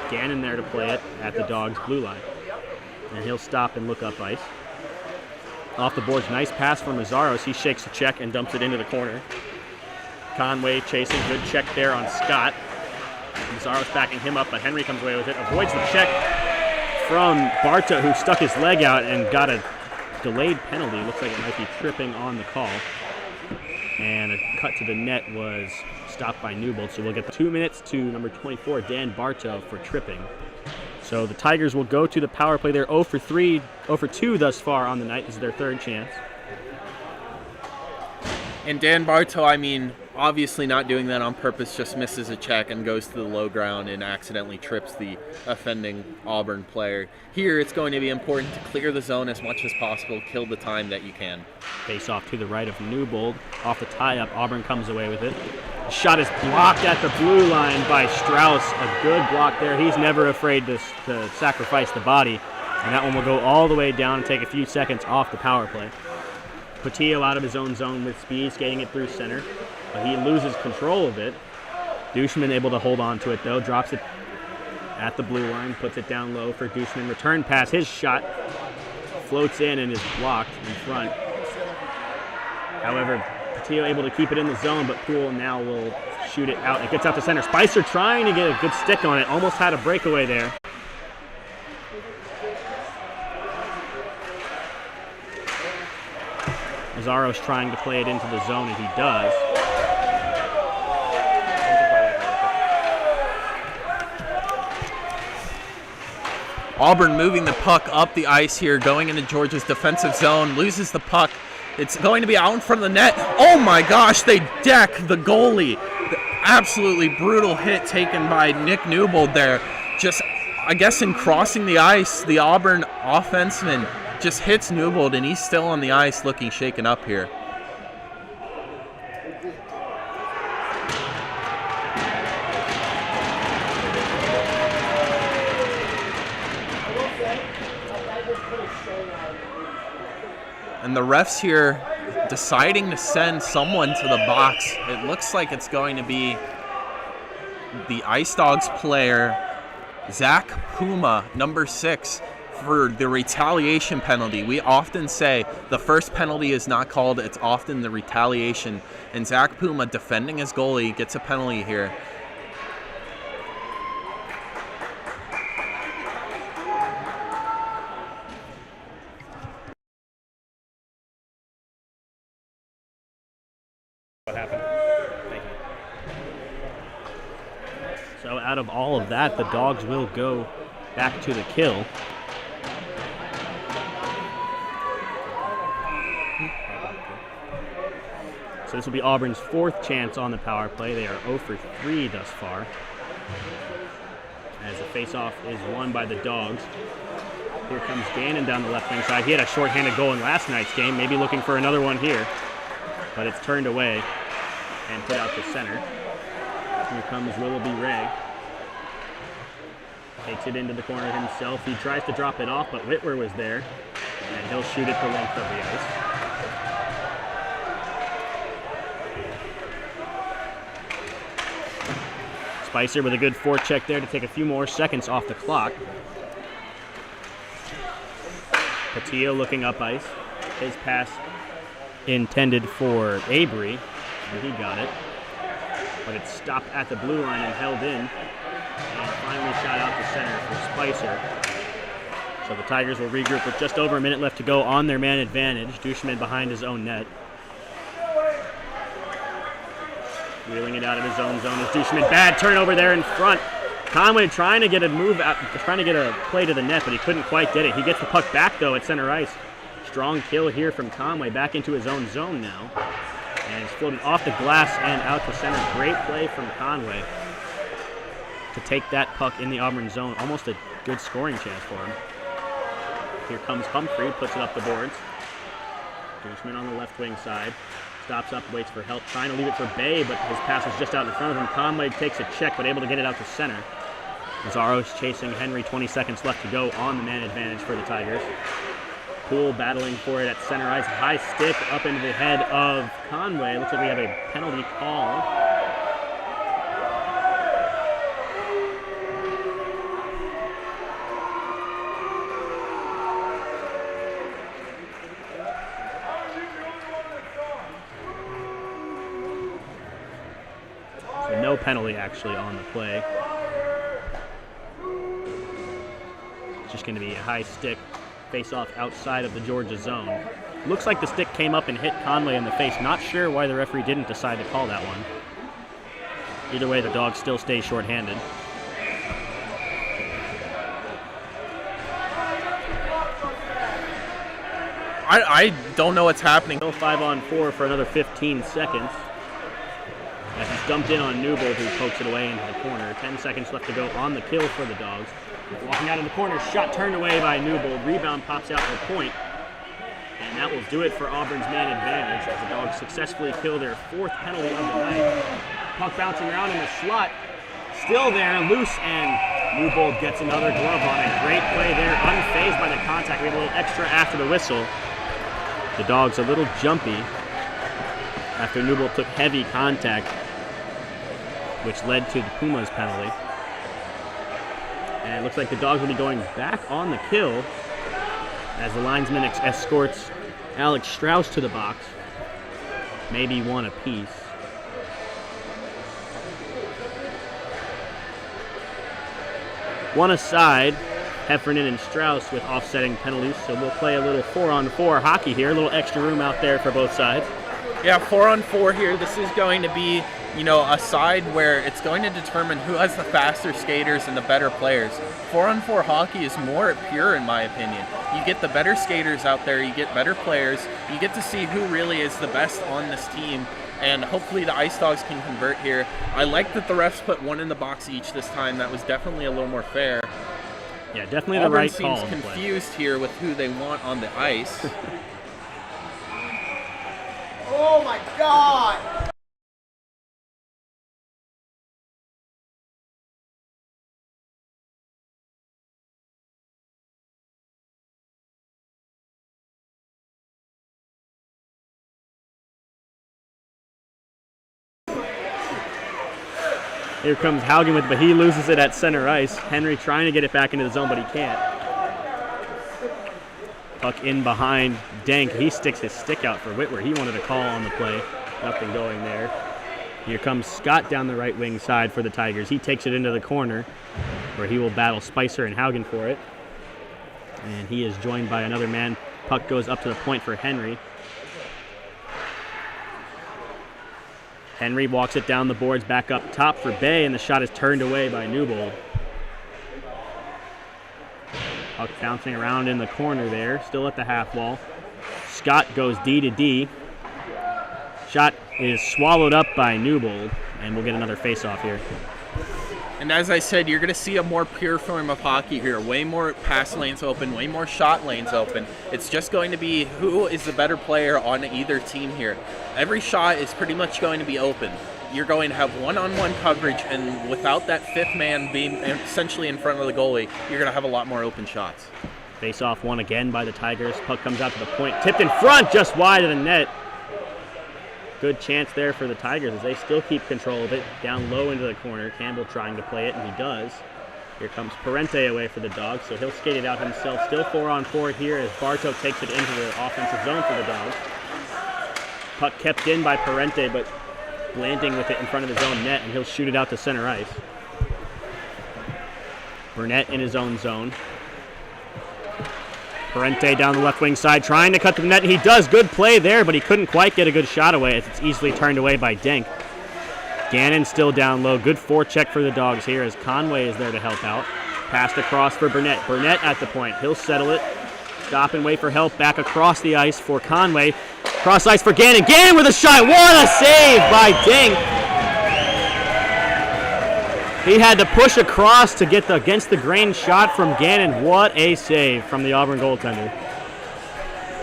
Gannon there to play it at the Dogs' blue line. And he'll stop and look up ice. Off the boards, nice pass from Mazzaros. He shakes the check and dumps it into the corner. Conway chasing, good check there on Scott. Mazzaros backing him up, but Henry comes away with it. Avoids the check from Barta, who stuck his leg out and got a delayed penalty. Looks like it might be tripping on the call. And a cut to the net was stopped by Newbold, so we'll get the 2 minutes to number 24, Dan Bartow, for tripping. So the Tigers will go to the power play. They're 0 for 3, 0 for 2 thus far on the night. This is their third chance. And Dan Bartow, I mean, obviously not doing that on purpose, just misses a check and goes to the low ground and accidentally trips the offending Auburn player. Here, it's going to be important to clear the zone as much as possible, kill the time that you can. Face off to the right of Newbold. Off the tie-up, Auburn comes away with it. The shot is blocked at the blue line by Strauss. A good block there. He's never afraid to sacrifice the body. And that one will go all the way down and take a few seconds off the power play. Patillo out of his own zone with speed, skating it through center. But he loses control of it. Dushman able to hold on to it, though. Drops it at the blue line, puts it down low for Dushman. Return pass, his shot floats in and is blocked in front. However, Patillo able to keep it in the zone, but Poole now will shoot it out. It gets out to center. Spicer trying to get a good stick on it. Almost had a breakaway there. Mazzaros trying to play it into the zone, and he does. Auburn moving the puck up the ice here, going into Georgia's defensive zone, loses the puck. It's going to be out in front of the net. Oh my gosh, they deck the goalie. The absolutely brutal hit taken by Nick Newbold there. Just, I guess in crossing the ice, the Auburn offenseman just hits Newbold, and he's still on the ice looking shaken up here. And the refs here deciding to send someone to the box. It looks like it's going to be the Ice Dawgs player, Zach Puma, number 6, for the retaliation penalty. We often say the first penalty is not called, it's often the retaliation. And Zach Puma, defending his goalie, gets a penalty here. What happened? Thank you. So out of all of that, the Dogs will go back to the kill. So this will be Auburn's 4th chance on the power play. They are 0 for 3 thus far, as the faceoff is won by the Dogs. Here comes Gannon down the left wing side. He had a shorthanded goal in last night's game, maybe looking for another one here, but it's turned away and put out to center. Here comes Willoughby Ray. Takes it into the corner himself. He tries to drop it off, but Whitwer was there, and he'll shoot it the length of the ice. Spicer with a good forecheck there to take a few more seconds off the clock. Patillo looking up ice. His pass intended for Avery, and he got it. But it stopped at the blue line and held in, and finally shot out to center for Spicer. So the Tigers will regroup with just over a minute left to go on their man advantage. Dushman behind his own net. Wheeling it out of his own zone is Dushman. Bad turnover there in front. Conway trying to get a move out, trying to get a play to the net, but he couldn't quite get it. He gets the puck back though at center ice. Strong kill here from Conway, back into his own zone now. And it's floated off the glass and out to center. Great play from Conway to take that puck in the Auburn zone. Almost a good scoring chance for him. Here comes Humphrey, puts it up the boards. Dushman on the left wing side. Stops up, waits for help, trying to leave it for Bay, but his pass is just out in front of him. Conway takes a check, but able to get it out to center. Mazzaro's chasing Henry, 20 seconds left to go on the man advantage for the Tigers. Poole battling for it at center ice. High stick up into the head of Conway. Looks like we have a penalty call. So no penalty actually on the play. It's just going to be a high stick. Face off outside of the Georgia zone. Looks like the stick came up and hit Conway in the face. Not sure why the referee didn't decide to call that one. Either way, the Dogs still stay shorthanded. I don't know what's happening. Still 5-on-4 for another 15 seconds. As he's dumped in on Newbold, who pokes it away into the corner. 10 seconds left to go on the kill for the Dogs. Walking out in the corner, shot turned away by Newbold. Rebound pops out for point. And that will do it for Auburn's man advantage as the Dogs successfully kill their fourth penalty of the night. Puck bouncing around in the slot. Still there, loose, and Newbold gets another glove on it. Great play there, unfazed by the contact. We have a little extra after the whistle. The Dogs a little jumpy after Newbold took heavy contact, which led to the Pumas penalty. And it looks like the Dogs will be going back on the kill as the linesman escorts Alex Strauss to the box. Maybe one apiece. One aside, Heffernan and Strauss with offsetting penalties, so we'll play a little 4-on-4 hockey here, a little extra room out there for both sides. Yeah, 4-on-4 here. This is going to be, a side where it's going to determine who has the faster skaters and the better players. 4-on-4 hockey is more pure, in my opinion. You get the better skaters out there, you get better players, you get to see who really is the best on this team, and hopefully the Ice Dawgs can convert here. I like that the refs put one in the box each this time. That was definitely a little more fair. Yeah, definitely the right call. Auburn seems confused here with who they want on the ice. Oh my God! Here comes Haugen with it, but he loses it at center ice. Henry trying to get it back into the zone, but he can't. Puck in behind Dank. He sticks his stick out for Whitwer. He wanted a call on the play. Nothing going there. Here comes Scott down the right wing side for the Tigers. He takes it into the corner where he will battle Spicer and Haugen for it. And he is joined by another man. Puck goes up to the point for Henry. Henry walks it down the boards back up top for Bay, and the shot is turned away by Newbold. Puck bouncing around in the corner there, still at the half wall. Scott goes D to D. Shot is swallowed up by Newbold, and we'll get another face-off here. And as I said, you're going to see a more pure form of hockey here. Way more pass lanes open, way more shot lanes open. It's just going to be who is the better player on either team here. Every shot is pretty much going to be open. you're going to have one-on-one coverage, and without that fifth man being essentially in front of the goalie, you're going to have a lot more open shots. Face-off won again by the Tigers. Puck comes out to the point, tipped in front, just wide of the net. Good chance there for the Tigers as they still keep control of it. Down low into the corner. Campbell trying to play it, and he does. Here comes Parente away for the Dogs, so he'll skate it out himself. Still 4-on-4 here as Bartow takes it into the offensive zone for the Dogs. Puck kept in by Parente, but landing with it in front of his own net, and he'll shoot it out to center ice. Burnett in his own zone. Parente down the left wing side, trying to cut the net, and he does. Good play there, but he couldn't quite get a good shot away as it's easily turned away by Denk. Gannon still down low. Good forecheck for the Dogs here as Conway is there to help out. Passed across for Burnett. Burnett at the point. He'll settle it. Stop and wait for help. Back across the ice for Conway. Cross ice for Gannon. Gannon with a shot. What a save by Denk. He had to push across to get the against the grain shot from Gannon. What a save from the Auburn goaltender.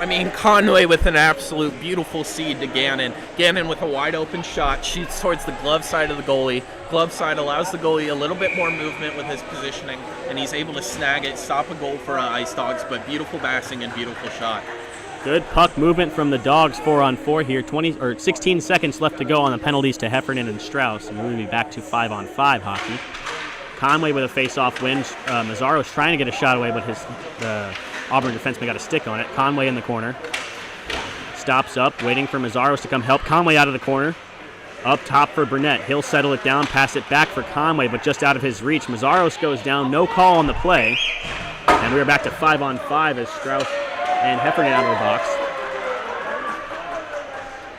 I mean, Conway with an absolute beautiful seed to Gannon. Gannon with a wide open shot, shoots towards the glove side of the goalie. Glove side allows the goalie a little bit more movement with his positioning, and he's able to snag it, stop a goal for Ice Dawgs, but beautiful passing and beautiful shot. Good puck movement from the Dogs, 4-on-4 here. 16 seconds left to go on the penalties to Heffernan and Strauss, and we're going to be back to 5-on-5 hockey. Conway with a face-off win. Mazzaro's trying to get a shot away, but the Auburn defenseman got a stick on it. Conway in the corner. Stops up, waiting for Mazzaros to come help. Conway out of the corner. Up top for Burnett. He'll settle it down, pass it back for Conway, but just out of his reach. Mazzaros goes down, no call on the play. And we're back to 5-on-5 as Strauss and Heffernan out of the box.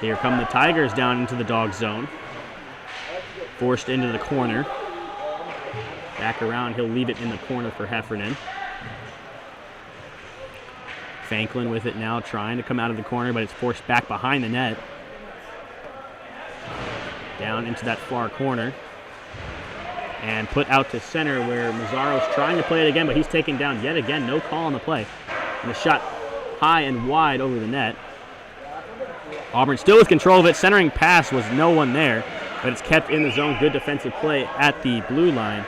Here come the Tigers down into the dog zone. Forced into the corner. Back around, he'll leave it in the corner for Heffernan. Franklin with it now, trying to come out of the corner, but it's forced back behind the net. Down into that far corner. And put out to center where Mazzaro's trying to play it again, but he's taken down yet again. No call on the play. And the shot high and wide over the net. Auburn still with control of it. Centering pass was no one there, but it's kept in the zone. Good defensive play at the blue line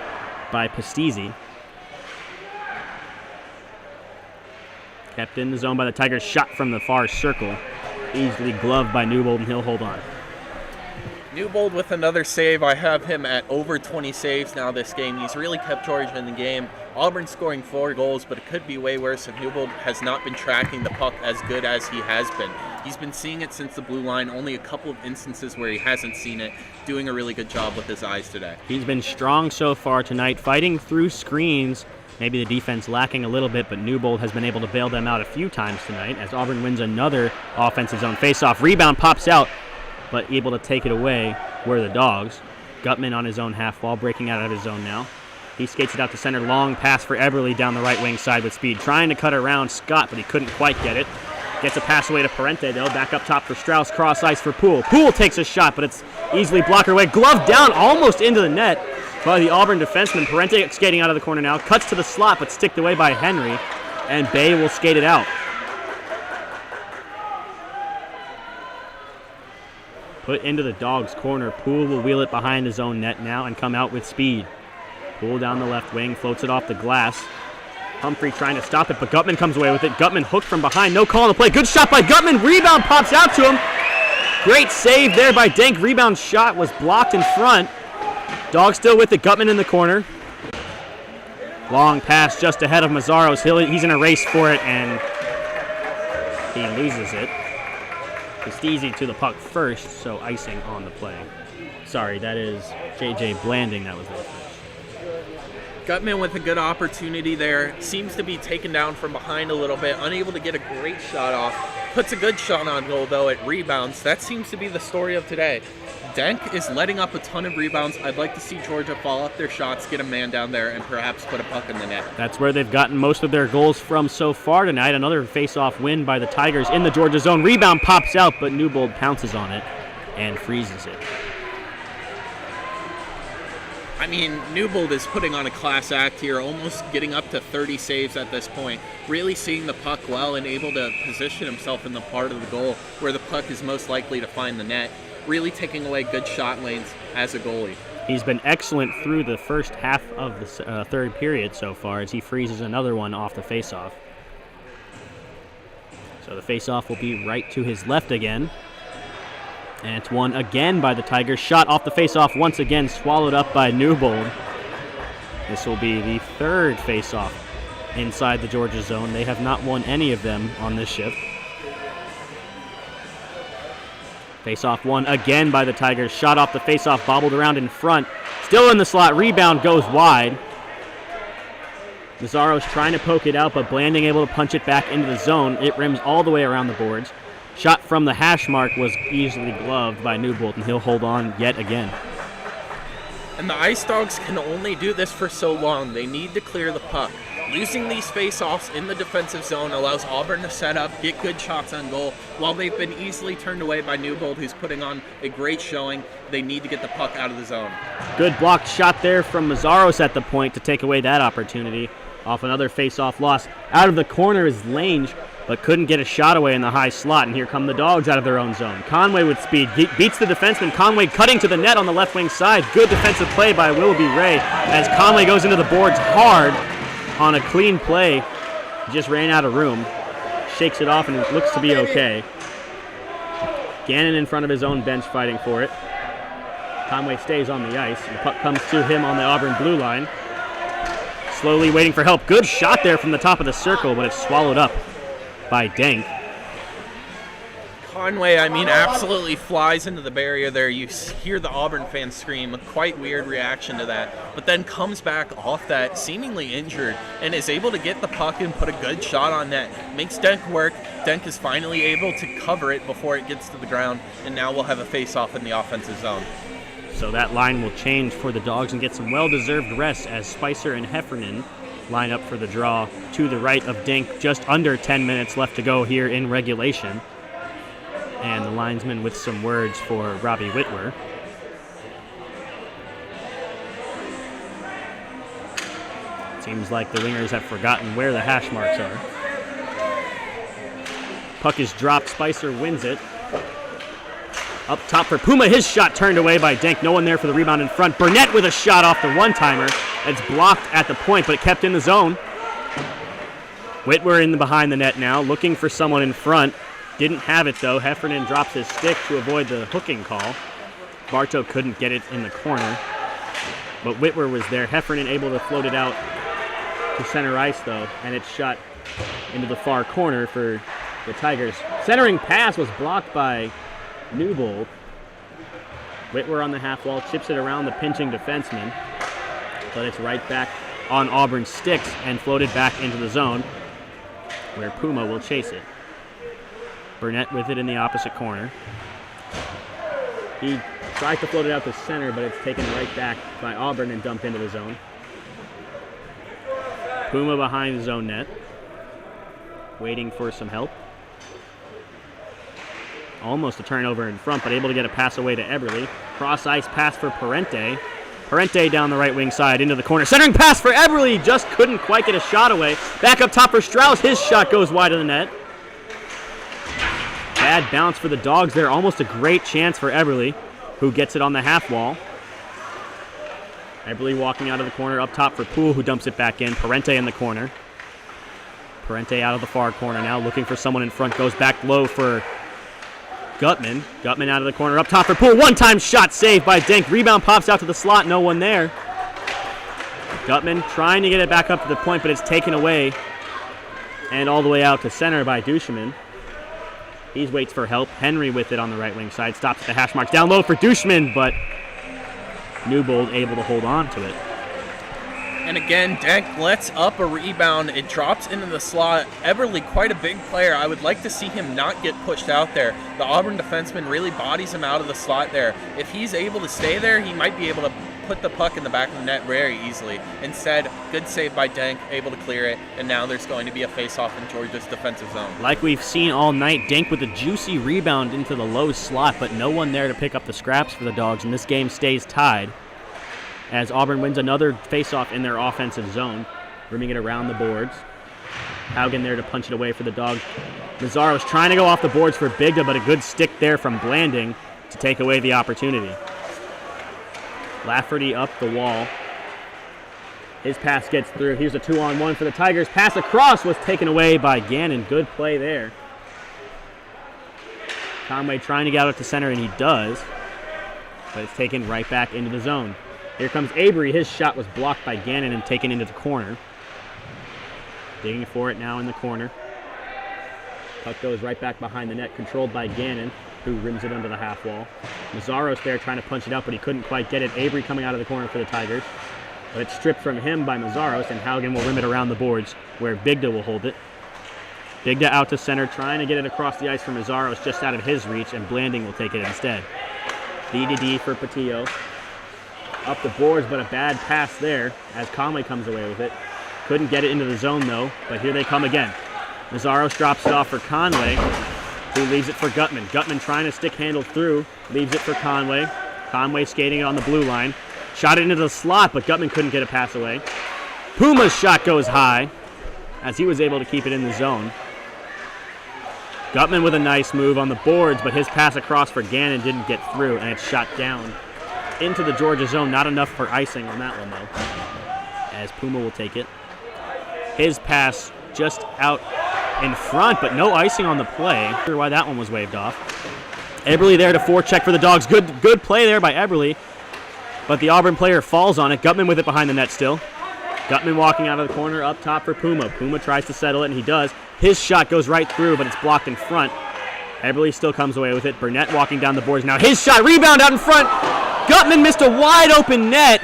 by Pastizzi. Kept in the zone by the Tigers. Shot from the far circle. Easily gloved by Newbold, and he'll hold on. Newbold with another save. I have him at over 20 saves now this game. He's really kept Georgia in the game. Auburn scoring 4 goals, but it could be way worse if Newbold has not been tracking the puck as good as he has been. He's been seeing it since the blue line, only a couple of instances where he hasn't seen it, doing a really good job with his eyes today. He's been strong so far tonight, fighting through screens. Maybe the defense lacking a little bit, but Newbold has been able to bail them out a few times tonight as Auburn wins another offensive zone faceoff. Rebound pops out, but able to take it away were the Dogs. Gutman on his own half wall, breaking out of his zone now. He skates it out to center. Long pass for Eberle down the right wing side with speed. Trying to cut around Scott, but he couldn't quite get it. Gets a pass away to Parente, though. Back up top for Strauss. Cross ice for Poole. Poole takes a shot, but it's easily blocked away. Glove down almost into the net by the Auburn defenseman. Parente skating out of the corner now. Cuts to the slot, but sticked away by Henry. And Bay will skate it out. Put into the Dogs' corner. Poole will wheel it behind his own net now and come out with speed. Poole down the left wing, floats it off the glass. Humphrey trying to stop it, but Gutman comes away with it. Gutman hooked from behind. No call on the play. Good shot by Gutman. Rebound pops out to him. Great save there by Denk. Rebound shot was blocked in front. Dogs still with it. Gutman in the corner. Long pass just ahead of Mazzaros. He's in a race for it, and he loses it. Pastizzi to the puck first, so icing on the play. Sorry, that is J.J. Blanding that was there first. Gutman with a good opportunity there. Seems to be taken down from behind a little bit. Unable to get a great shot off. Puts a good shot on goal, though. It rebounds. That seems to be the story of today. Denk is letting up a ton of rebounds. I'd like to see Georgia follow up their shots, get a man down there, and perhaps put a puck in the net. That's where they've gotten most of their goals from so far tonight. Another face-off win by the Tigers in the Georgia zone. Rebound pops out, but Newbold pounces on it and freezes it. I mean, Newbold is putting on a class act here, almost getting up to 30 saves at this point. Really seeing the puck well and able to position himself in the part of the goal where the puck is most likely to find the net. really taking away good shot lanes as a goalie. He's been excellent through the first half of the third period so far as he freezes another one off the faceoff. So the faceoff will be right to his left again. And it's won again by the Tigers. Shot off the faceoff once again, swallowed up by Newbold. This will be the third faceoff inside the Georgia zone. They have not won any of them on this shift. Faceoff won again by the Tigers. Shot off the faceoff, bobbled around in front. Still in the slot. Rebound goes wide. Mazzaro's trying to poke it out, but Blanding able to punch it back into the zone. It rims all the way around the boards. Shot from the hash mark was easily gloved by Newbold, and he'll hold on yet again. And the Ice Dawgs can only do this for so long. They need to clear the puck. Losing these face-offs in the defensive zone allows Auburn to set up, get good shots on goal. While they've been easily turned away by Newbold, who's putting on a great showing, they need to get the puck out of the zone. Good blocked shot there from Mazzaros at the point to take away that opportunity. Off another face-off loss. Out of the corner is Lange, but couldn't get a shot away in the high slot, and here come the Dogs out of their own zone. Conway with speed beats the defenseman. Conway cutting to the net on the left wing side. Good defensive play by Willoughby Ray as Conway goes into the boards hard on a clean play. Just ran out of room. Shakes it off and it looks to be okay. Gannon in front of his own bench fighting for it. Conway stays on the ice. The puck comes to him on the Auburn blue line. Slowly waiting for help. Good shot there from the top of the circle, but it's swallowed up by Denk. Conway, absolutely flies into the barrier there. You hear the Auburn fans scream, a quite weird reaction to that, but then comes back off that, seemingly injured, and is able to get the puck and put a good shot on net. Makes Denk work. Denk is finally able to cover it before it gets to the ground, and now we'll have a face-off in the offensive zone. So that line will change for the Dogs and get some well-deserved rest as Spicer and Heffernan line up for the draw to the right of Denk. Just under 10 minutes left to go here in regulation. And the linesman with some words for Robbie Whitwer. Seems like the wingers have forgotten where the hash marks are. Puck is dropped. Spicer wins it. Up top for Puma. His shot turned away by Denk. No one there for the rebound in front. Burnett with a shot off the one-timer. It's blocked at the point, but it kept in the zone. Whitwer in the behind the net now, looking for someone in front. Didn't have it, though. Heffernan drops his stick to avoid the hooking call. Bartow couldn't get it in the corner, but Whitwer was there. Heffernan able to float it out to center ice, though, and it's shot into the far corner for the Tigers. Centering pass was blocked by Newbold. Whitwer on the half wall, chips it around the pinching defenseman, but it's right back on Auburn's sticks and floated back into the zone, where Puma will chase it. Burnett with it in the opposite corner. He tries to float it out to center, but it's taken right back by Auburn and dumped into the zone. Puma behind the zone net, waiting for some help. Almost a turnover in front, but able to get a pass away to Eberle. Cross-ice pass for Parente. Parente down the right wing side into the corner. Centering pass for Eberle. Just couldn't quite get a shot away. Back up top for Strauss. His shot goes wide of the net. Bad bounce for the Dogs there. Almost a great chance for Eberle, who gets it on the half wall. Eberle walking out of the corner. Up top for Poole, who dumps it back in. Parente in the corner. Parente out of the far corner now, looking for someone in front. Goes back low for Gutman. Gutman out of the corner. Up top for Poole. One-time shot saved by Denk. Rebound pops out to the slot. No one there. Gutman trying to get it back up to the point, but it's taken away. And all the way out to center by Duchemin. He waits for help. Henry with it on the right wing side. Stops at the hash marks. Down low for Duchemin, but Newbold able to hold on to it. And again, Denk lets up a rebound. It drops into the slot. Eberle, quite a big player. I would like to see him not get pushed out there. The Auburn defenseman really bodies him out of the slot there. If he's able to stay there, he might be able to put the puck in the back of the net very easily. Instead, good save by Denk, able to clear it, and now there's going to be a face-off in Georgia's defensive zone. Like we've seen all night, Denk with a juicy rebound into the low slot, but no one there to pick up the scraps for the Dogs, and this game stays tied as Auburn wins another face-off in their offensive zone, rimming it around the boards. Haugen there to punch it away for the Dogs. Mazzaro's trying to go off the boards for Bigda, but a good stick there from Blanding. to take away the opportunity. Lafferty up the wall. His pass gets through. Here's a 2-on-1 for the Tigers. Pass across was taken away by Gannon. Good play there. Conway trying to get out to center, and he does. But it's taken right back into the zone. Here comes Avery. His shot was blocked by Gannon and taken into the corner. Digging for it now in the corner. Puck goes right back behind the net, controlled by Gannon, who rims it under the half wall. Mazzaros there trying to punch it out, but he couldn't quite get it. Avery coming out of the corner for the Tigers. But it's stripped from him by Mazzaros, and Haugen will rim it around the boards, where Bigda will hold it. Bigda out to center, trying to get it across the ice for Mazzaros, just out of his reach, and Blanding will take it instead. D for Patillo. Up the boards, but a bad pass there as Conway comes away with it. Couldn't get it into the zone, though, but here they come again. Mazzaros drops it off for Conway, who leaves it for Gutman. Gutman trying to stick handle through, leaves it for Conway. Conway skating it on the blue line. Shot it into the slot, but Gutman couldn't get a pass away. Puma's shot goes high, as he was able to keep it in the zone. Gutman with a nice move on the boards, but his pass across for Gannon didn't get through, and it's shot down into the Georgia zone. Not enough for icing on that one, though, as Puma will take it. His pass just out in front, but no icing on the play. Not sure why that one was waved off. Eberle there to forecheck for the Dogs. Good play there by Eberle, but the Auburn player falls on it. Gutman with it behind the net still. Gutman walking out of the corner up top for Puma. Puma tries to settle it, and he does. His shot goes right through, but it's blocked in front. Eberle still comes away with it. Burnett walking down the boards now. His shot, rebound out in front. Gutman missed a wide open net.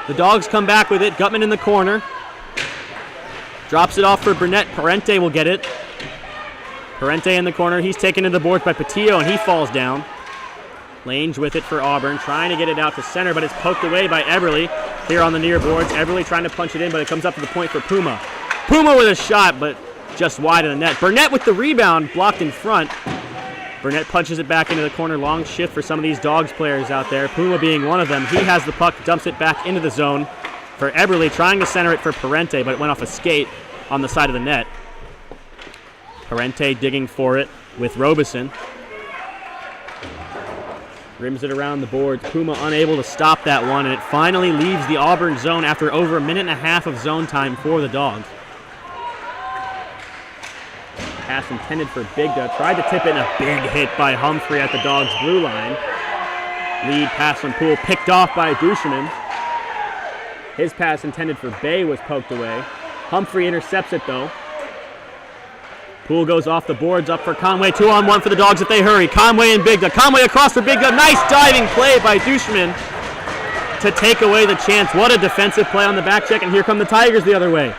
The Dogs come back with it. Gutman in the corner. Drops it off for Burnett. Parente will get it. Parente in the corner. He's taken to the boards by Patillo, and he falls down. Lange with it for Auburn, trying to get it out to center, but it's poked away by Eberle here on the near boards. Eberle trying to punch it in, but it comes up to the point for Puma. Puma with a shot, but just wide of the net. Burnett with the rebound, blocked in front. Burnett punches it back into the corner. Long shift for some of these Dogs players out there. Puma being one of them. He has the puck, dumps it back into the zone for Eberle, trying to center it for Parente, but it went off a skate on the side of the net. Parente digging for it with Robeson. Rims it around the boards. Puma unable to stop that one, and it finally leaves the Auburn zone after over a minute and a half of zone time for the Dogs. Pass intended for Bigda. Tried to tip it, and a big hit by Humphrey at the Dogs' blue line. Lead pass from Poole picked off by Duchemin. His pass intended for Bay was poked away. Humphrey intercepts it, though. Poole goes off the boards, up for Conway. 2-on-1 for the Dogs if they hurry. Conway and Bigda. Conway across for Bigda. Nice diving play by Duchemin to take away the chance. What a defensive play on the back check, and here come the Tigers the other way.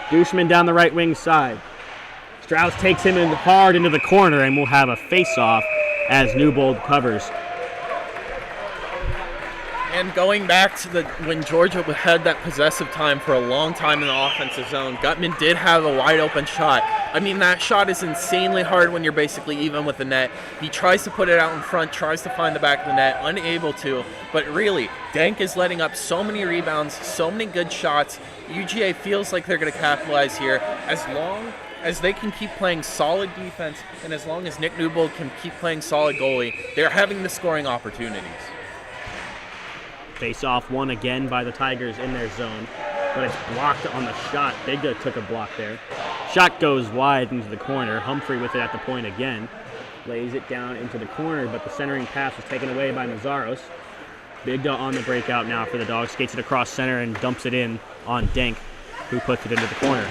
Duchemin down the right wing side. Strauss takes him in hard into the corner, and we'll have a face-off as Newbold covers. And going back to when Georgia had that possessive time for a long time in the offensive zone, Gutman did have a wide open shot. I mean, that shot is insanely hard when you're basically even with the net. He tries to put it out in front, tries to find the back of the net, unable to. But really, Dank is letting up so many rebounds, so many good shots. UGA feels like they're going to capitalize here as long as they can keep playing solid defense, and as long as Nick Newbold can keep playing solid goalie, they're having the scoring opportunities. Face-off won again by the Tigers in their zone, but it's blocked on the shot. Bigda took a block there. Shot goes wide into the corner. Humphrey with it at the point again. Lays it down into the corner, but the centering pass was taken away by Mazzaros. Bigda on the breakout now for the Dogs. Skates it across center and dumps it in on Dank, who puts it into the corner.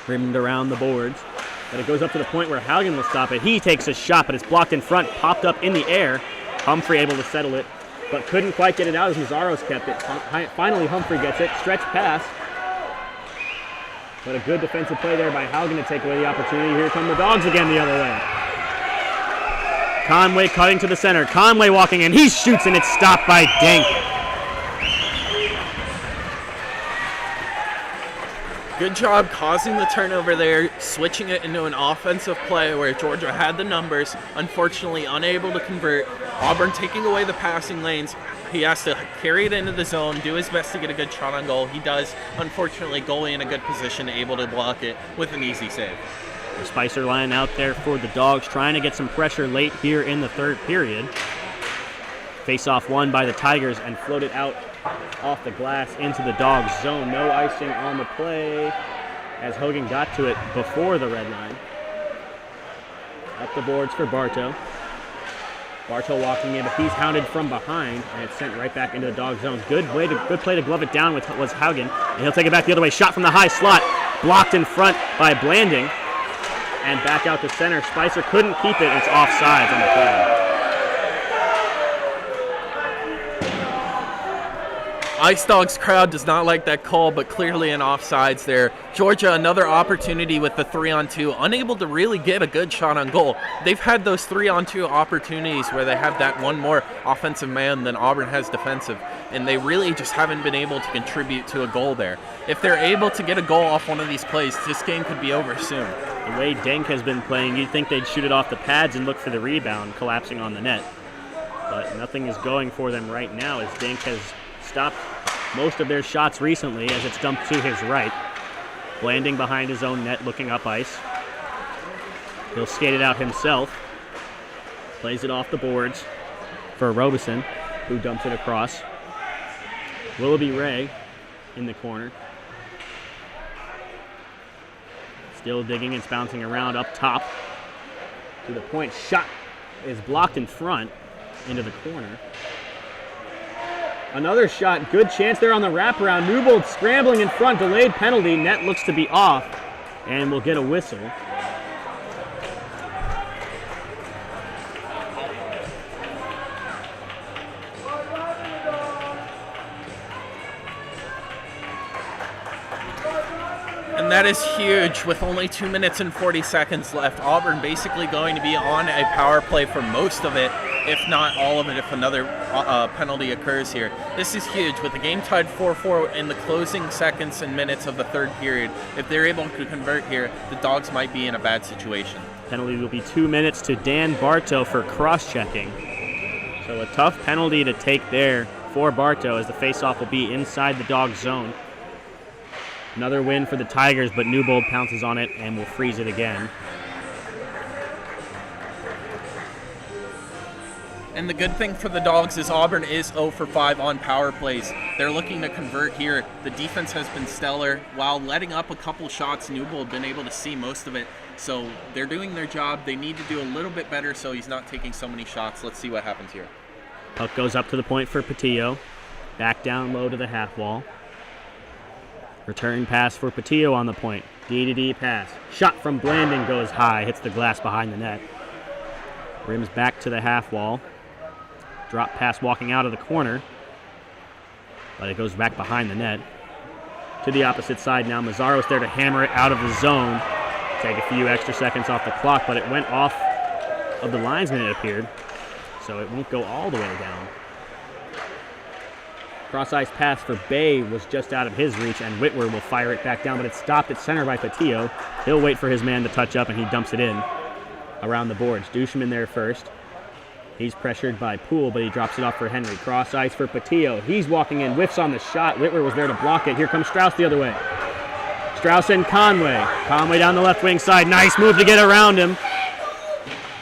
Rimmed around the boards, but it goes up to the point where Haugen will stop it. He takes a shot, but it's blocked in front, popped up in the air. Humphrey able to settle it, but couldn't quite get it out as Mazzaros kept it. Finally, Humphrey gets it. Stretch pass. But a good defensive play there by Haugen to take away the opportunity. Here come the Dogs again the other way. Conway cutting to the center. Conway walking in. He shoots, and it's stopped by Dank. Good job causing the turnover there, switching it into an offensive play where Georgia had the numbers, unfortunately unable to convert. Auburn taking away the passing lanes. He has to carry it into the zone, do his best to get a good shot on goal. He does. Unfortunately, goalie in a good position, able to block it with an easy save. The Spicer line out there for the Dogs, trying to get some pressure late here in the third period. Face-off won by the Tigers and floated out off the glass into the Dogs zone. No icing on the play as Hogan got to it before the red line. Up the boards for Bartow. Bartow walking in, but he's hounded from behind, and it's sent right back into the Dog zone. Good play to glove it down was Haugen, and he'll take it back the other way. Shot from the high slot, blocked in front by Blanding, and back out to center. Spicer couldn't keep it. It's offsides on the play. Ice Dawgs crowd does not like that call, but clearly an offsides there. Georgia, another opportunity with the 3-on-2, unable to really get a good shot on goal. They've had those 3-on-2 opportunities where they have that one more offensive man than Auburn has defensive, and they really just haven't been able to contribute to a goal there. If they're able to get a goal off one of these plays, this game could be over soon. The way Denk has been playing, you'd think they'd shoot it off the pads and look for the rebound, collapsing on the net. But nothing is going for them right now as Denk has stopped most of their shots recently as it's dumped to his right. Blanding behind his own net, looking up ice. He'll skate it out himself. Plays it off the boards for Robeson, who dumps it across. Willoughby Ray in the corner. Still digging, it's bouncing around up top to the point. Shot is blocked in front into the corner. Another shot, good chance there on the wraparound. Newbold scrambling in front, delayed penalty. Net looks to be off, and we'll get a whistle. And that is huge with only 2 minutes and 40 seconds left. Auburn basically going to be on a power play for most of it, if not all of it, if another penalty occurs here. This is huge with the game tied 4-4 in the closing seconds and minutes of the third period. If they're able to convert here, the Dogs might be in a bad situation. Penalty will be 2 minutes to Dan Bartow for cross-checking. So a tough penalty to take there for Bartow as the face-off will be inside the Dog zone. Another win for the Tigers, but Newbold pounces on it and will freeze it again. And the good thing for the Dogs is Auburn is 0 for 5 on power plays. They're looking to convert here. The defense has been stellar. While letting up a couple shots, Newbold been able to see most of it. So they're doing their job. They need to do a little bit better so he's not taking so many shots. Let's see what happens here. Puck goes up to the point for Patillo. Back down low to the half wall. Return pass for Patillo on the point. D-to-D pass. Shot from Blanding goes high. Hits the glass behind the net. Rims back to the half wall. Drop pass walking out of the corner. But it goes back behind the net. To the opposite side now. Mazzaro's there to hammer it out of the zone. Take a few extra seconds off the clock, but it went off of the linesman, it appeared. So it won't go all the way down. Cross-ice pass for Bay was just out of his reach, and Whitwer will fire it back down, but it's stopped at center by Patillo. He'll wait for his man to touch up, and he dumps it in around the boards. Dushman there first. He's pressured by Poole, but he drops it off for Henry. Cross-ice for Patillo. He's walking in, whiffs on the shot. Whitwer was there to block it. Here comes Strauss the other way. Strauss and Conway. Conway down the left wing side. Nice move to get around him.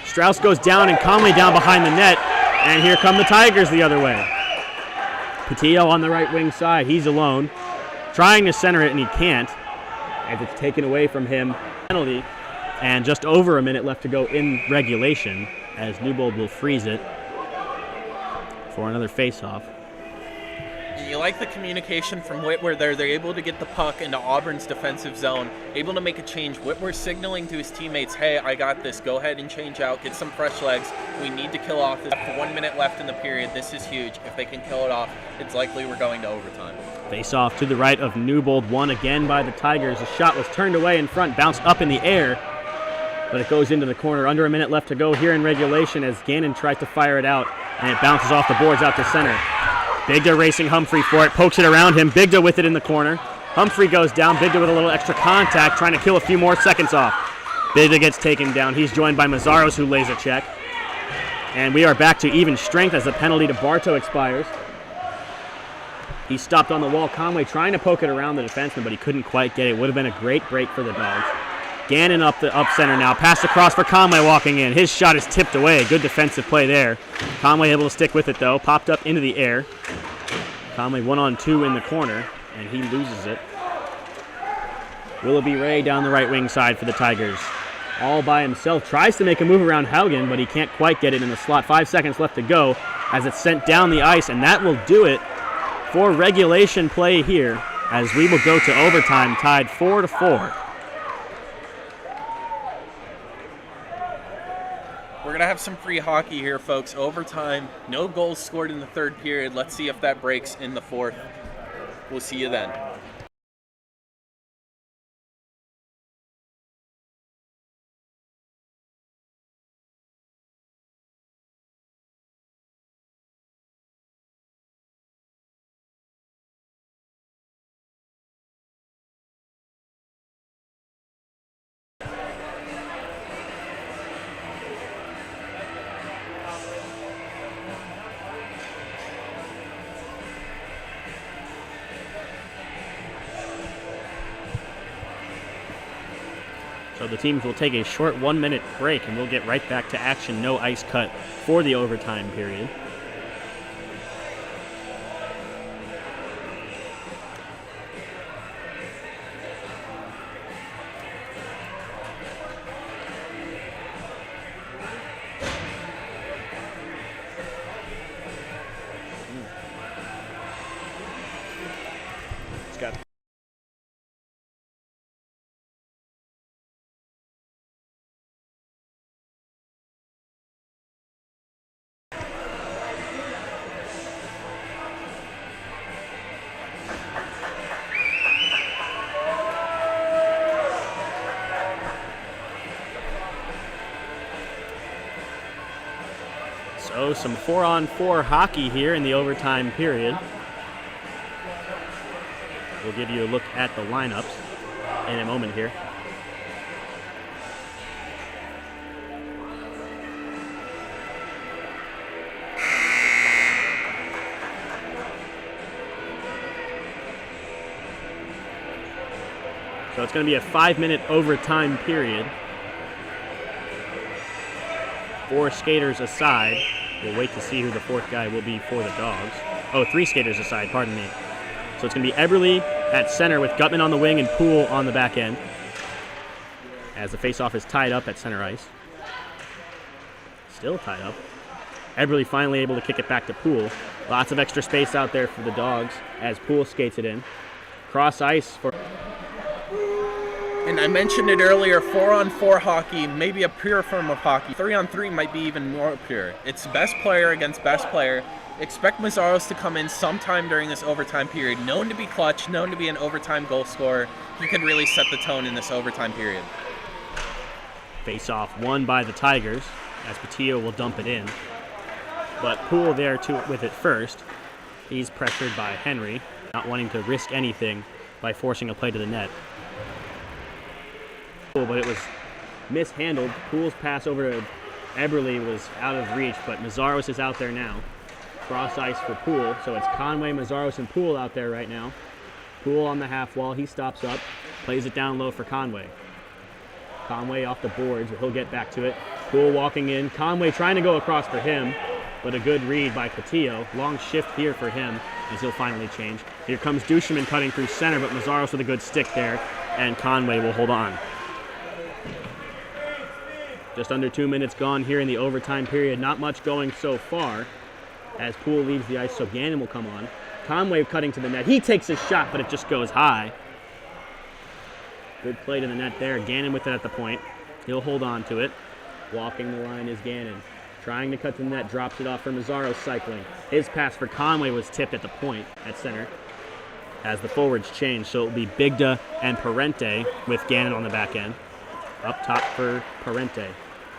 Strauss goes down, and Conway down behind the net, and here come the Tigers the other way. Patillo on the right wing side. He's alone. Trying to center it, and he can't. As it's taken away from him. Penalty. And just over a minute left to go in regulation as Newbold will freeze it for another face-off. You like the communication from Whitwer there. They're able to get the puck into Auburn's defensive zone, able to make a change. Whitwer signaling to his teammates, hey, I got this. Go ahead and change out. Get some fresh legs. We need to kill off this. 1 minute left in the period. This is huge. If they can kill it off, it's likely we're going to overtime. Face-off to the right of Newbold, won again by the Tigers. A shot was turned away in front, bounced up in the air, but it goes into the corner. Under a minute left to go here in regulation as Gannon tries to fire it out, and it bounces off the boards out to center. Bigda racing Humphrey for it, pokes it around him. Bigda with it in the corner. Humphrey goes down. Bigda with a little extra contact, trying to kill a few more seconds off. Bigda gets taken down. He's joined by Mazzaros, who lays a check. And we are back to even strength as the penalty to Bartow expires. He stopped on the wall. Conway trying to poke it around the defenseman, but he couldn't quite get it. Would have been a great break for the Dogs. Gannon up center now. Pass across for Conway walking in. His shot is tipped away. Good defensive play there. Conway able to stick with it though. Popped up into the air. Conway 1-on-2 in the corner, and he loses it. Willoughby Ray down the right wing side for the Tigers. All by himself. Tries to make a move around Haugen, but he can't quite get it in the slot. 5 seconds left to go as it's sent down the ice, and that will do it for regulation play here as we will go to overtime tied 4-4. We're going to have some free hockey here, folks. Overtime, no goals scored in the third period. Let's see if that breaks in the fourth. We'll see you then. So the teams will take a short 1-minute break and we'll get right back to action. No ice cut for the overtime period. It's got So some 4-on-4 hockey here in the overtime period. We'll give you a look at the lineups in a moment here. So it's going to be a 5-minute overtime period. 4 skaters aside. We'll wait to see who the fourth guy will be for the Dogs. Oh, 3 skaters aside, pardon me. So it's going to be Eberle at center with Gutman on the wing and Poole on the back end. As the faceoff is tied up at center ice. Still tied up. Eberle finally able to kick it back to Poole. Lots of extra space out there for the Dogs as Poole skates it in. Cross ice for... And I mentioned it earlier, 4-on-4 hockey may be a pure form of hockey. 3-on-3 might be even more pure. It's best player against best player. Expect Mazzaros to come in sometime during this overtime period. Known to be clutch, known to be an overtime goal scorer. He could really set the tone in this overtime period. Face-off won by the Tigers as Patillo will dump it in. But Poole there with it first. He's pressured by Henry, not wanting to risk anything by forcing a play to the net. But it was mishandled. Poole's pass over to Eberle was out of reach, but Mazzaros is out there now. Cross ice for Poole, so it's Conway, Mazzaros, and Poole out there right now. Poole on the half wall, he stops up, plays it down low for Conway. Conway off the boards, but he'll get back to it. Poole walking in, Conway trying to go across for him, but a good read by Patillo. Long shift here for him as he'll finally change. Here comes Duchemin cutting through center, but Mazzaros with a good stick there, and Conway will hold on. Just under 2 minutes gone here in the overtime period. Not much going so far as Poole leaves the ice, so Gannon will come on. Conway cutting to the net. He takes a shot, but it just goes high. Good play to the net there. Gannon with it at the point. He'll hold on to it. Walking the line is Gannon. Trying to cut to the net, drops it off for Mazzaros cycling. His pass for Conway was tipped at the point at center as the forwards change, so it'll be Bigda and Parente with Gannon on the back end. Up top for Parente.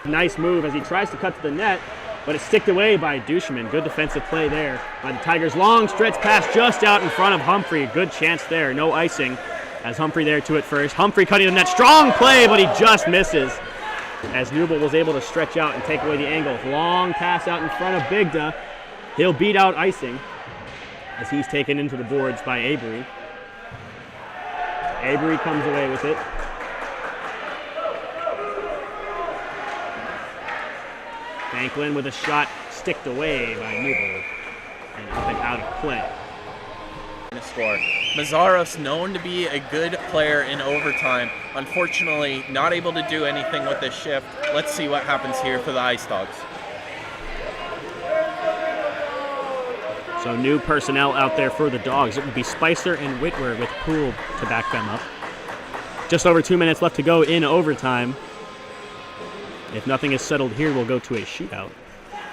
Nice move as he tries to cut to the net, but it's sticked away by Duchemin. Good defensive play there by the Tigers. Long stretch pass just out in front of Humphrey. Good chance there. No icing as Humphrey there to it first. Humphrey cutting the net. Strong play, but he just misses as Newble was able to stretch out and take away the angle. Long pass out in front of Bigda. He'll beat out icing as he's taken into the boards by Avery. Avery comes away with it. Banklin with a shot sticked away by Newberg and up and out of play. Score. Mazzaros, known to be a good player in overtime, unfortunately not able to do anything with this shift. Let's see what happens here for the Ice Dawgs. So new personnel out there for the Dogs. It will be Spicer and Whitwer with Poole to back them up. Just over 2 minutes left to go in overtime. If nothing is settled here, we'll go to a shootout.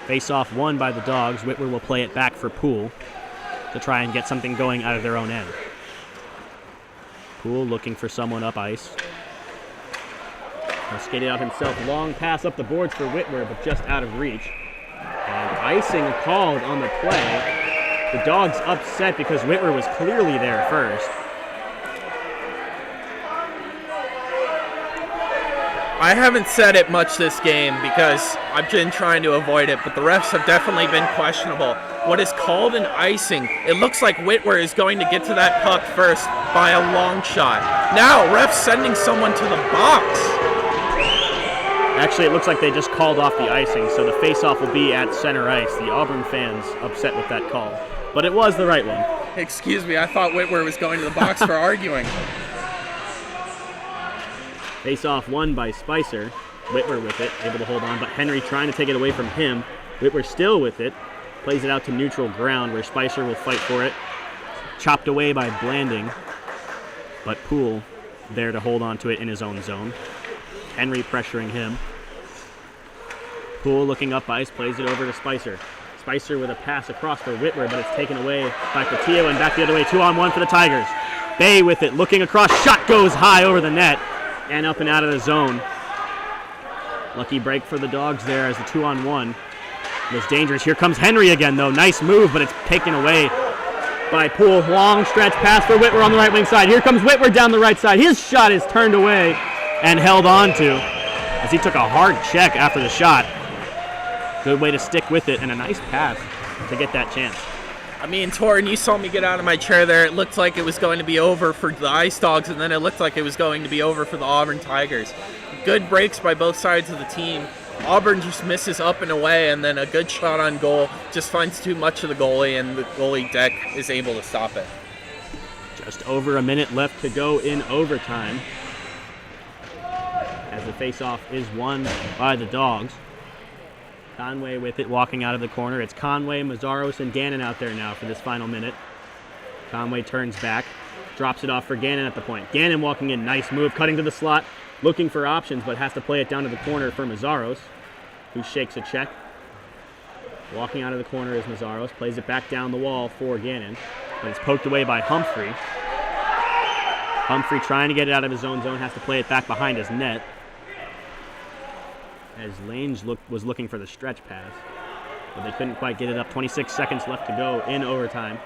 Face-off won by the Dogs. Whitwer will play it back for Poole to try and get something going out of their own end. Poole looking for someone up ice. He'll skate it out himself. Long pass up the boards for Whitwer, but just out of reach. And icing called on the play. The Dogs upset because Whitwer was clearly there first. I haven't said it much this game because I've been trying to avoid it, but the refs have definitely been questionable. What is called an icing, it looks like Whitwer is going to get to that puck first by a long shot. Now, refs sending someone to the box. Actually, it looks like they just called off the icing, so the face-off will be at center ice. The Auburn fans upset with that call, but it was the right one. Excuse me, I thought Whitwer was going to the box for arguing. Face-off won by Spicer. Whitwer with it, able to hold on, but Henry trying to take it away from him. Whitwer still with it, plays it out to neutral ground where Spicer will fight for it. Chopped away by Blanding, but Poole there to hold on to it in his own zone. Henry pressuring him. Poole looking up ice, plays it over to Spicer. Spicer with a pass across for Whitwer, but it's taken away by Cotillo and back the other way. 2-on-1 for the Tigers. Bay with it, looking across, shot goes high over the net and up and out of the zone. Lucky break for the Dogs there as the 2-on-1 was dangerous. Here comes Henry again, though. Nice move, but it's taken away by Poole. Long stretch pass for Whitwer on the right wing side. Here comes Whitwer down the right side. His shot is turned away and held on to as he took a hard check after the shot. Good way to stick with it and a nice pass to get that chance. I mean, Torrin, you saw me get out of my chair there. It looked like it was going to be over for the Ice Dawgs, and then it looked like it was going to be over for the Auburn Tigers. Good breaks by both sides of the team. Auburn just misses up and away, and then a good shot on goal just finds too much of the goalie, and the goalie deck is able to stop it. Just over a minute left to go in overtime as the faceoff is won by the Dogs. Conway with it, walking out of the corner. It's Conway, Mazzaros, and Gannon out there now for this final minute. Conway turns back, drops it off for Gannon at the point. Gannon walking in, nice move, cutting to the slot, looking for options, but has to play it down to the corner for Mazzaros, who shakes a check. Walking out of the corner is Mazzaros, plays it back down the wall for Gannon, but it's poked away by Humphrey. Humphrey trying to get it out of his own zone, has to play it back behind his net. As Lange was looking for the stretch pass, but they couldn't quite get it up. 26 seconds left to go in overtime.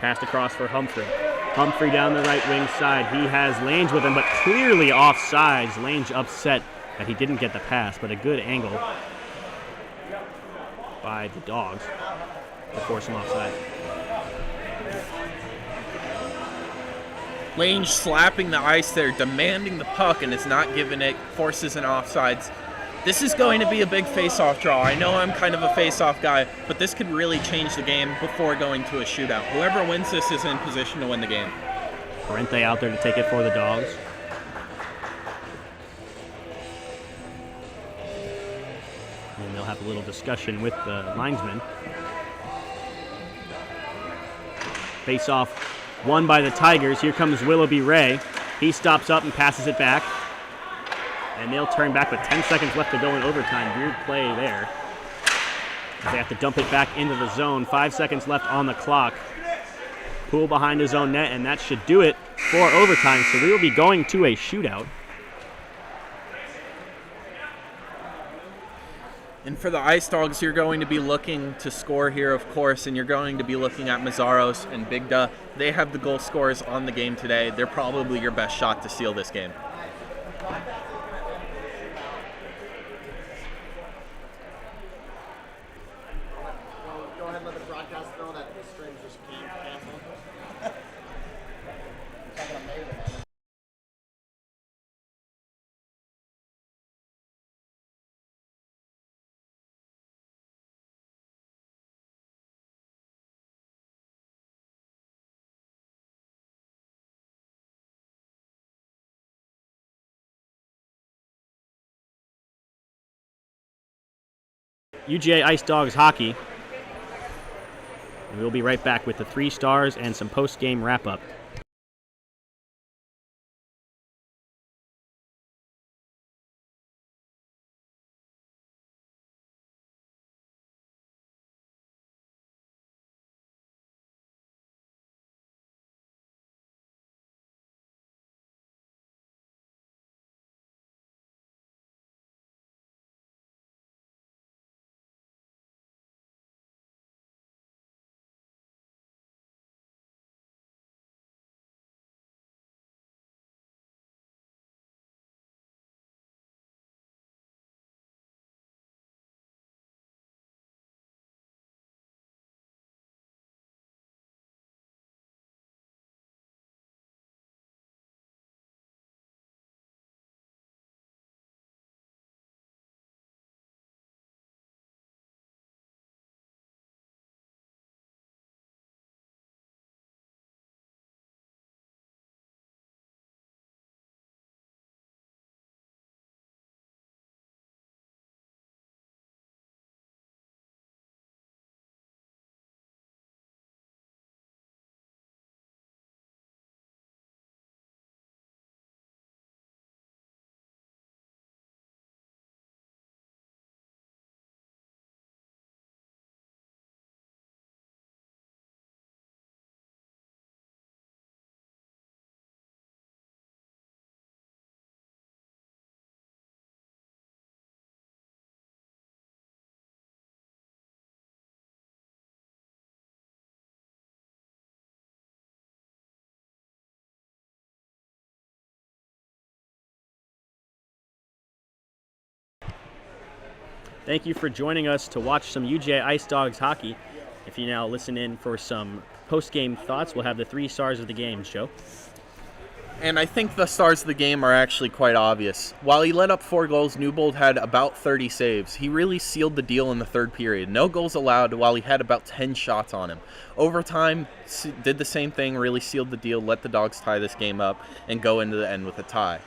Passed across for Humphrey. Humphrey down the right wing side. He has Lange with him, but clearly offsides. Lange upset that he didn't get the pass, but a good angle by the Dogs to force him offside. Lange slapping the ice there, demanding the puck, and is not giving it, forces an offsides. This is going to be a big face-off draw. I know I'm kind of a face-off guy, but this could really change the game before going to a shootout. Whoever wins this is in position to win the game. Parente out there to take it for the Dogs. And they'll have a little discussion with the linesman. Face-off won by the Tigers. Here comes Willoughby Ray. He stops up and passes it back. And they'll turn back with 10 seconds left to go in overtime. Weird play there. They have to dump it back into the zone. 5 seconds left on the clock. Poole behind his own net, and that should do it for overtime. So we will be going to a shootout. And for the Ice Dawgs, you're going to be looking to score here, of course, and you're going to be looking at Mazzaros and Bigda. They have the goal scorers on the game today. They're probably your best shot to seal this game. Go ahead and let the broadcast know that the stream just can't cancel. Talking amazing. UGA Ice Dawgs Hockey. We'll be right back with the 3 stars and some post-game wrap-up. Thank you for joining us to watch some UGA Ice Dawgs hockey. If you now listen in for some post-game thoughts, we'll have the 3 stars of the game, Joe. And I think the stars of the game are actually quite obvious. While he let up 4 goals, Newbold had about 30 saves. He really sealed the deal in the third period. No goals allowed while he had about 10 shots on him. Overtime, did the same thing, really sealed the deal, let the Dogs tie this game up, and go into the end with a tie.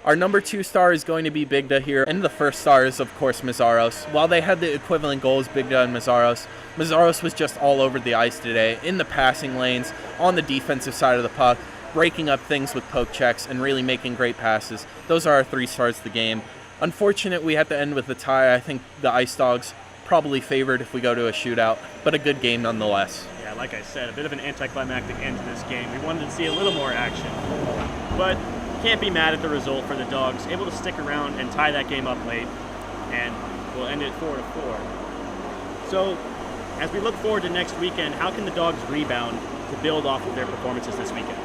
Our number 2 star is going to be Bigda here, and the first star is, of course, Mazaros. While they had the equivalent goals, Bigda and Mazaros was just all over the ice today, in the passing lanes, on the defensive side of the puck, breaking up things with poke checks, and really making great passes. Those are our 3 stars of the game. Unfortunate we had to end with a tie. I think the Ice Dawgs probably favored if we go to a shootout, but a good game nonetheless. Yeah, like I said, a bit of an anticlimactic end to this game. We wanted to see a little more action, but can't be mad at the result for the Dogs. Able to stick around and tie that game up late, and we'll end it 4-4. So, as we look forward to next weekend, how can the Dogs rebound to build off of their performances this weekend?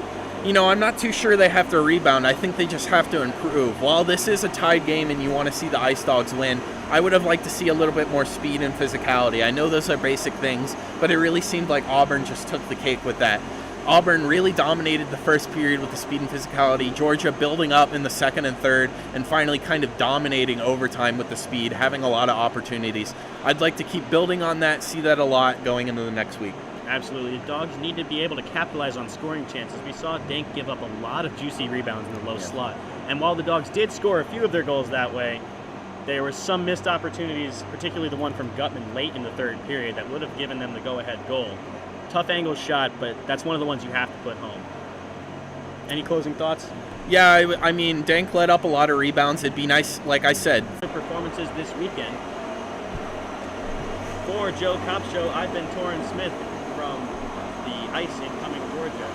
You know, I'm not too sure they have to rebound. I think they just have to improve. While this is a tied game and you want to see the Ice Dawgs win, I would have liked to see a little bit more speed and physicality. I know those are basic things, but it really seemed like Auburn just took the cake with that. Auburn really dominated the first period with the speed and physicality. Georgia building up in the second and third, and finally kind of dominating overtime with the speed, having a lot of opportunities. I'd like to keep building on that, see that a lot going into the next week. Absolutely. The Dogs need to be able to capitalize on scoring chances. We saw Dank give up a lot of juicy rebounds in the low slot. And while the Dogs did score a few of their goals that way, there were some missed opportunities, particularly the one from Gutman late in the third period that would have given them the go-ahead goal. Tough angle shot, but that's one of the ones you have to put home. Any closing thoughts? Yeah, I mean, Dank let up a lot of rebounds. It'd be nice, like I said. The performances this weekend. For Joe Kopshow, I've been Torrin Smith from the Ice in